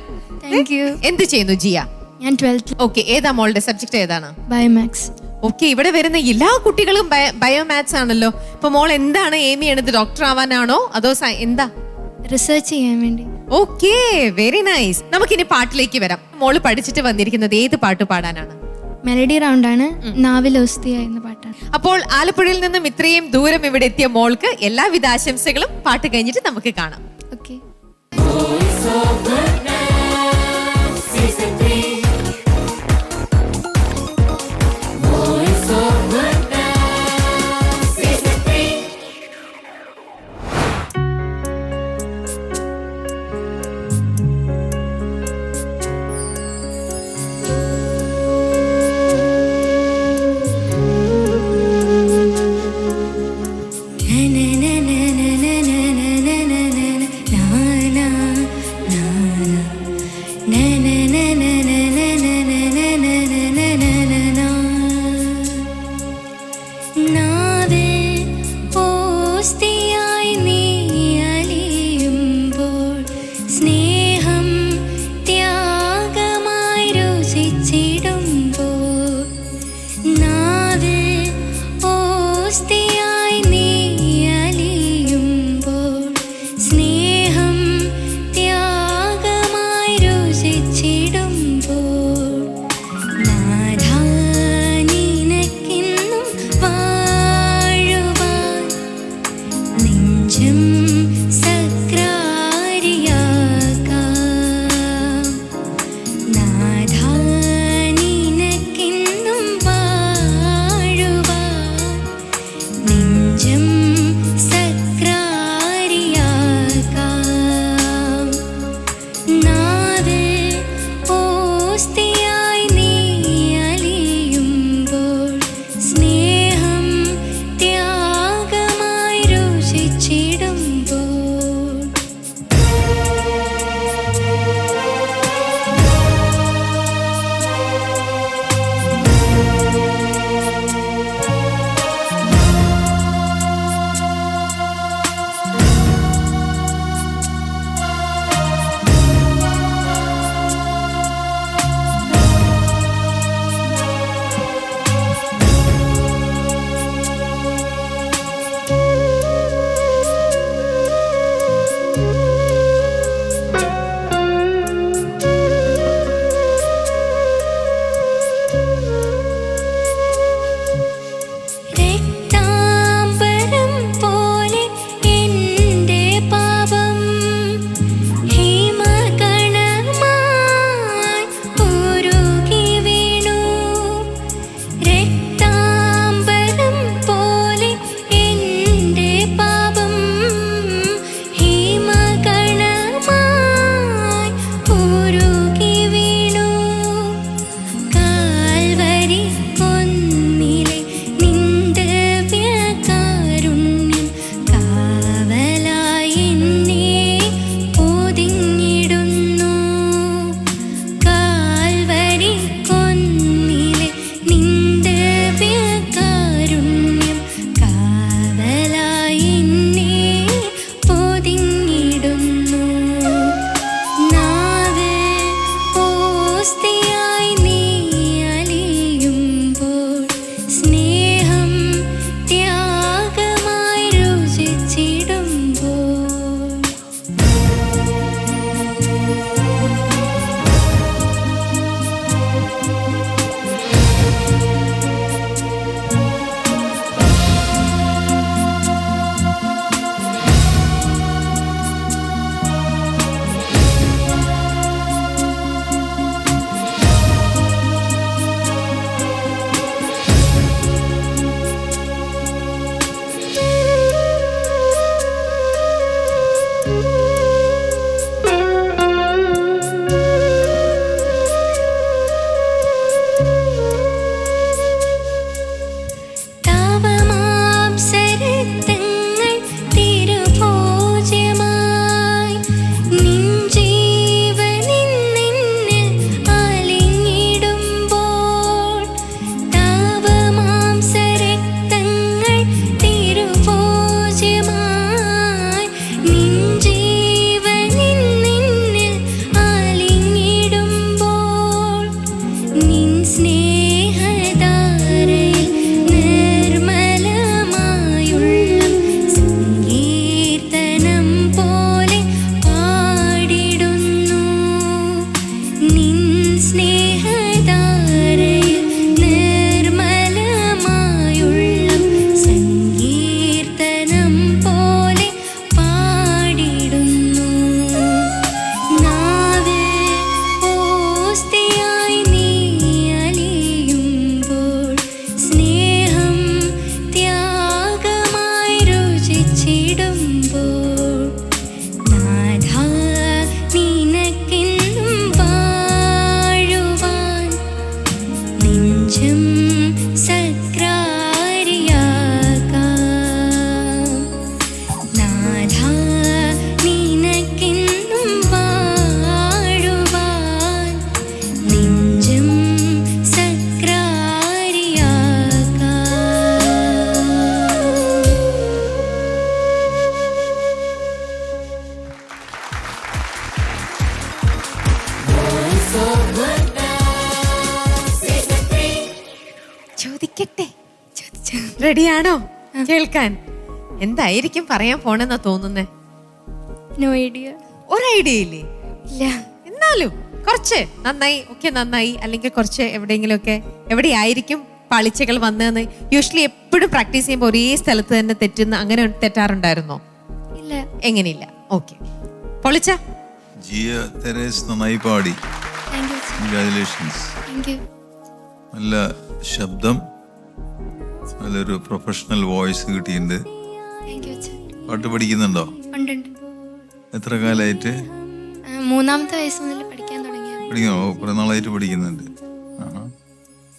Thank you. എന്ത് ചെയ്യുന്നു ജിയ? ഞാൻ 12th ഓക്കെ, ഏതാ മോളുടെ സബ്ജക്ട് ഏതാണ്? ബയോമാക്സ്. ഓക്കെ, ഇവിടെ വരുന്ന എല്ലാ കുട്ടികളും ബയോമാത്സ് ആണല്ലോ. ഇപ്പൊ മോൾ എന്താണ് എയിം ചെയ്യണത്? ഡോക്ടർ ആവാനാണോ അതോ എന്താ? റിസർച്ച് ചെയ്യാൻ വേണ്ടി. Okay, very nice. നമുക്കിനി പാട്ടിലേക്ക് വരാം. മോള് പഠിച്ചിട്ട് വന്നിരിക്കുന്നത് ഏത് പാട്ട് പാടാനാണ്? മെലഡി റൗണ്ടാണ്, നാവിൽ ഓസ്തിയ എന്ന പാട്ടാണ്. അപ്പോൾ ആലപ്പുഴയിൽ നിന്നും ഇത്രയും ദൂരം ഇവിടെ എത്തിയ മോൾക്ക് എല്ലാവിധ ആശംസകളും. പാട്ട് കഴിഞ്ഞിട്ട് നമുക്ക് കാണാം. ഓക്കെ. നാഥാ നിനക്കെന്നും റെഡിയാണോ കേൾക്കാൻ? എന്തായിരിക്കും പറയാൻ പോണെന്നാ തോന്നുന്നേ? No idea. ഒരു ഐഡിയ ഇല്ലേ? ഇല്ല. എന്നാലും കുറച്ച് നന്നായി, ഒക്കെ നന്നായി, അല്ലെങ്കിൽ കുറച്ച് എവിടെയായിരിക്കും പാളിച്ചകൾ വന്നതെന്ന്? യൂഷ്വലി എപ്പോഴും പ്രാക്ടീസ് ചെയ്യുമ്പോൾ ഒരേ സ്ഥലത്ത് തന്നെ തെറ്റുന്ന, അങ്ങനെ തെറ്റാറുണ്ടായിരുന്നോ? ഇല്ല. എങ്ങനെയില്ല. ഓക്കെ, പൊളിച്ച. ജിയ തെരേസ് നന്നായി പാടി. Thank you. Congratulations. Thank you. നല്ല ശബ്ദം, നല്ലൊരു പ്രൊഫഷണൽ വോയിസ് കിട്ടിയിട്ടുണ്ട്. Thank you. പാട്ട് പഠിക്കുന്നുണ്ടോ? ഉണ്ട്. എത്ര കാലമായിട്ട്? 3-ാമത്തെ വയസ്സ് മുതൽ പഠിക്കാൻ തുടങ്ങിയ. പഠിക്കണോ? കുറെ നാളായിട്ട് പഠിക്കുന്നുണ്ട്.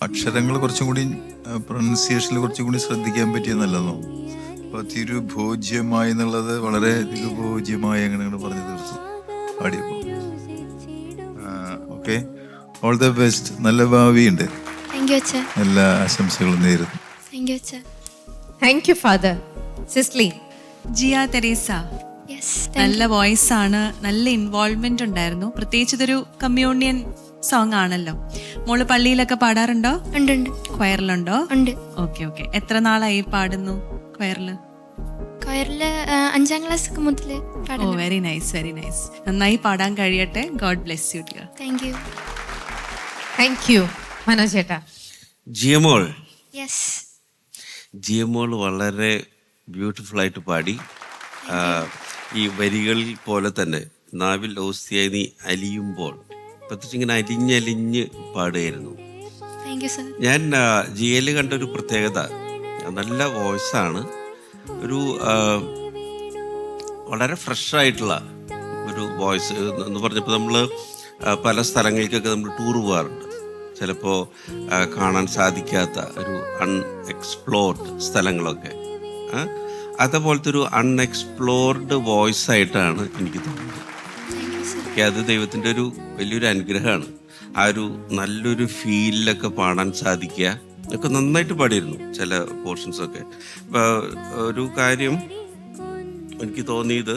അക്ഷരങ്ങൾ കുറച്ചും കൂടി പ്രൊനൗൺസിയേഷനിൽ കുറച്ചും കൂടി ശ്രദ്ധിക്കാൻ പറ്റിയെന്നല്ലെന്നോ? അപ്പൊ തിരുഭോജ്യമായി എന്നുള്ളത് വളരെ തിരുഭോജ്യമായി അങ്ങനെ പറഞ്ഞു തീർത്തു പാടിയപ്പോ. Okay, all the best. നല്ല ഭാവിയുണ്ട്. താങ്ക് യു അച്ഛാ. എല്ലാ ആശംസകളും നേരുന്നു. താങ്ക് യു അച്ഛാ. Thank you father. Cicily. Jiya Theresa yes. നല്ല വോയിസ് ആണ്, നല്ല ഇൻവോൾവ്മെന്റ് ഉണ്ടായിരുന്നു. പ്രത്യേകിച്ച് ഇതൊരു കമ്മ്യൂണിയൻ സോങ് ആണല്ലോ. മോള് പള്ളിയിലൊക്കെ പാടാറുണ്ടോ? ഉണ്ട്. ക്വയറിലുണ്ടോ? ഉണ്ട്. ഓക്കെ. എത്ര നാളായി പാടുന്നു ക്വയറില്? കൊയറില് 5-ാം ക്ലാസ് ഒക്കെ മുതൽ. ഓ, വെരി നൈസ്. നന്നായി പാടാൻ കഴിയട്ടെ. God bless you dear. Thank you. Thank you. Manoj ചേട്ടാ. ജിയമോൾ. യെസ്. ജിയമോൾ വളരെ ബ്യൂട്ടിഫുൾ ആയിട്ട് പാടി. ഈ വരികളിൽ പോലെ തന്നെ നാവിൽ ഓസ്തിയായി നീ അലിയുമ്പോൾ പ്രത്യേകിച്ച് ഇങ്ങനെ അലിഞ്ഞലിഞ്ഞ് പാടുകയായിരുന്നു. Thank you sir. ഞാൻ ജിയയിൽ കണ്ട ഒരു പ്രത്യേകത, നല്ല വോയിസാണ്. ഒരു വളരെ ഫ്രഷ് ആയിട്ടുള്ള ഒരു വോയിസ് എന്ന് പറഞ്ഞപ്പോൾ നമ്മൾ പല സ്ഥലങ്ങളിലേക്കൊക്കെ നമ്മൾ ടൂർ പോകാറുണ്ട്. ചിലപ്പോൾ കാണാൻ സാധിക്കാത്ത ഒരു അൺഎക്സ്പ്ലോർഡ് സ്ഥലങ്ങളൊക്കെ, അതേപോലത്തെ ഒരു അൺഎക്സ്പ്ലോർഡ് വോയിസ് ആയിട്ടാണ് എനിക്ക് തോന്നുന്നത്. അത് ദൈവത്തിൻ്റെ ഒരു വലിയൊരു അനുഗ്രഹമാണ്. ആ ഒരു നല്ലൊരു ഫീലിലൊക്കെ പാടാൻ സാധിക്കുക ഒക്കെ നന്നായിട്ട് പാടിയിരുന്നു ചില പോർഷൻസൊക്കെ. ഒരു കാര്യം എനിക്ക് തോന്നിയത്,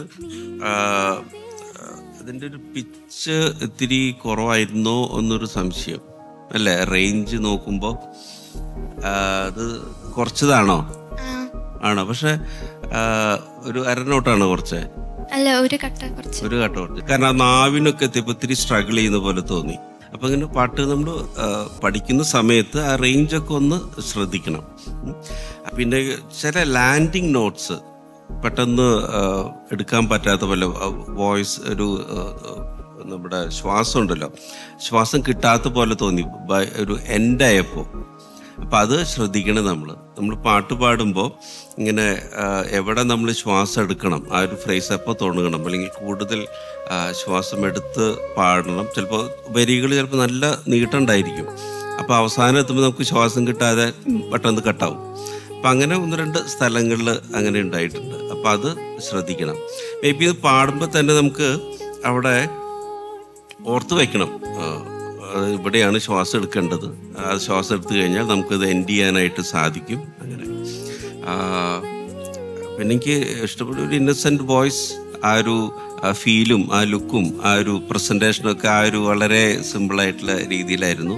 അതിൻ്റെ ഒരു പിച്ച് ഇത്തിരി കുറവായിരുന്നോ എന്നൊരു സംശയം അല്ലേ? റേഞ്ച് നോക്കുമ്പോൾ അത് കുറച്ചതാണോ? ആണോ? പക്ഷെ ഒരു അരനോട്ടാണ് കുറച്ച്. അല്ല, ഒരു കട്ട കുറച്ച്. കാരണം ആ നാവിനൊക്കെ എത്തിയപ്പോൾ ഇത്തിരി സ്ട്രഗിൾ ചെയ്യുന്ന പോലെ തോന്നി. അപ്പൊ ഇങ്ങനെ പാട്ട് നമ്മൾ പഠിക്കുന്ന സമയത്ത് ആ റേഞ്ചൊക്കെ ഒന്ന് ശ്രദ്ധിക്കണം. പിന്നെ ചില ലാൻഡിങ് നോട്ട്സ് പെട്ടെന്ന് എടുക്കാൻ പറ്റാത്ത പോലെ വോയിസ്, ഒരു നമ്മുടെ ശ്വാസം ഉണ്ടല്ലോ, ശ്വാസം കിട്ടാത്ത പോലെ തോന്നി ഒരു എൻഡായപ്പോൾ. അപ്പം അത് ശ്രദ്ധിക്കണം. നമ്മൾ പാട്ട് പാടുമ്പോൾ ഇങ്ങനെ എവിടെ നമ്മൾ ശ്വാസം എടുക്കണം, ആ ഒരു ഫ്രേസ് എപ്പോൾ തുടങ്ങണം, അല്ലെങ്കിൽ കൂടുതൽ ശ്വാസം എടുത്ത് പാടണം. ചിലപ്പോൾ വരികൾ ചിലപ്പോൾ നല്ല നീട്ടണ്ടായിരിക്കും. അപ്പോൾ അവസാനം എത്തുമ്പോൾ നമുക്ക് ശ്വാസം കിട്ടാതെ പെട്ടെന്ന് കട്ടാവും. അപ്പം അങ്ങനെ 1-2 സ്ഥലങ്ങളിൽ അങ്ങനെ ഉണ്ടായിട്ടുണ്ട്. അപ്പം അത് ശ്രദ്ധിക്കണം. മേ ബി ഇത് പാടുമ്പോൾ തന്നെ നമുക്ക് അവിടെ ഓർത്ത് വയ്ക്കണം, ഇവിടെയാണ് ശ്വാസം എടുക്കേണ്ടത്. ആ ശ്വാസം എടുത്തു കഴിഞ്ഞാൽ നമുക്കത് എൻഡ് ചെയ്യാനായിട്ട് സാധിക്കും. അങ്ങനെ പിന്നെ എനിക്ക് ഇഷ്ടപ്പെട്ട ഒരു ഇന്നസെൻറ്റ് വോയിസ്, ആ ഒരു ഫീലും ആ ലുക്കും ആ ഒരു പ്രസൻറ്റേഷനും ഒക്കെ ആ ഒരു വളരെ സിമ്പിളായിട്ടുള്ള രീതിയിലായിരുന്നു.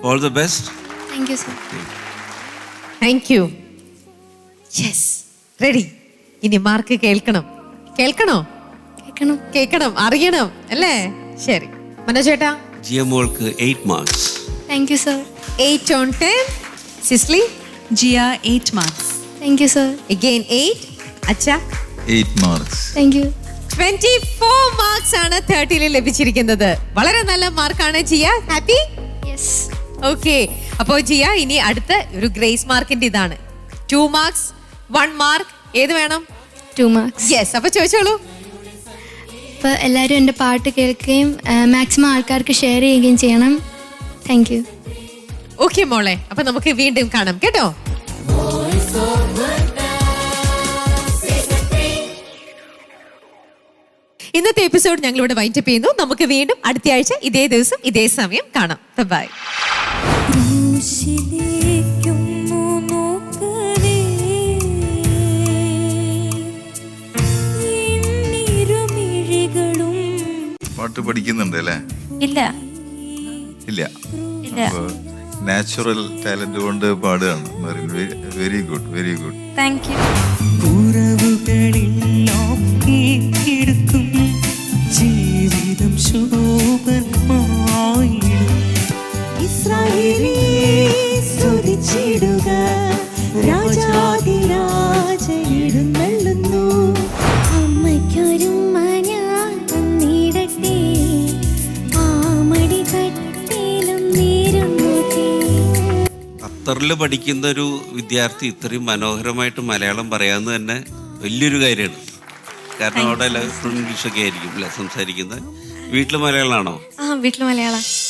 All the best. Thank you sir. Thank you. Yes, ready. ഇനി മാർക്ക് കേൾക്കണോ? കേൾക്കണം, അറിയണം അല്ലേ? ശരി മനോജ് ചേട്ടാ. ജിയമോൾക്ക് 8 marks. Thank you sir. 8 on 10. Cicily. Jiya 8 marks. Thank you sir. Again 8. അച്ഛാ 8 മാർക്സ്. Thank U. 24 മാർക്സ് ആണ് 30-ൽ ലഭിച്ചിരിക്കുന്നത്. വളരെ നല്ല മാർക്കാണ് ജിയ. ഹാപ്പി? യെസ്. ഓക്കെ, അപ്പോ ജിയ ഇനി അടുത്ത ഒരു ഗ്രേസ് മാർക്കിന്റെ ഇതാണ്. 2 മാർക്സ്, 1 മാർക്ക്, ഏത് വേണം? 2 മാർക്സ്. യെസ്, അപ്പൊ ചോദിച്ചോളൂ. അപ്പോൾ എല്ലാവരും എൻ്റെ പാട്ട് കേൾക്കുകയും മാക്സിമം ആൾക്കാർക്ക് ഷെയർ ചെയ്യുകയും ചെയ്യണം. Thank U. ഓക്കെ മോളെ, അപ്പൊ നമുക്ക് വീണ്ടും കാണാം കേട്ടോ. ഇന്നത്തെ എപ്പിസോഡ് ഞങ്ങൾ ഇവിടെ വൈൻഡപ്പ് ചെയ്യുന്നു. നമുക്ക് വീണ്ടും അടുത്ത ആഴ്ച ഇതേ ദിവസം ഇതേ സമയം കാണാം. ബൈ. പാട്ട് പഠിക്കുന്നുണ്ട് അല്ലേ? ഇല്ല. അപ്പൊ നാച്ചുറൽ ടാലന്റ് കൊണ്ട് പാടുകയാണ് Merin. Very good, very good. Thank you. ഉറവുകളെല്ലാം ഏറ്റെടുക്കും ജീവിതം ശോഭനമായിടും. ഇസ്രായേലേ സ്തുതിച്ചിടുക, രാജാധിരാജ എഴുന്നള്ളുന്നു. അമ്മയ്ക്കൊരു ഞാൻ തന്നിടട്ടെ, ആമടി കട്ടിലും നേരുന്നോട്ടെ. ഖത്തറിൽ പഠിക്കുന്ന ഒരു വിദ്യാർത്ഥി ഇത്രയും മനോഹരമായിട്ട് മലയാളം പറയാമെന്ന് തന്നെ വലിയൊരു കാര്യമാണ്. കാരണം അവിടെ എല്ലാവരും ഇംഗ്ലീഷൊക്കെ ആയിരിക്കും അല്ലേ സംസാരിക്കുന്നത്. വീട്ടിൽ മലയാളമാണോ? ആ, വീട്ടിൽ മലയാളം.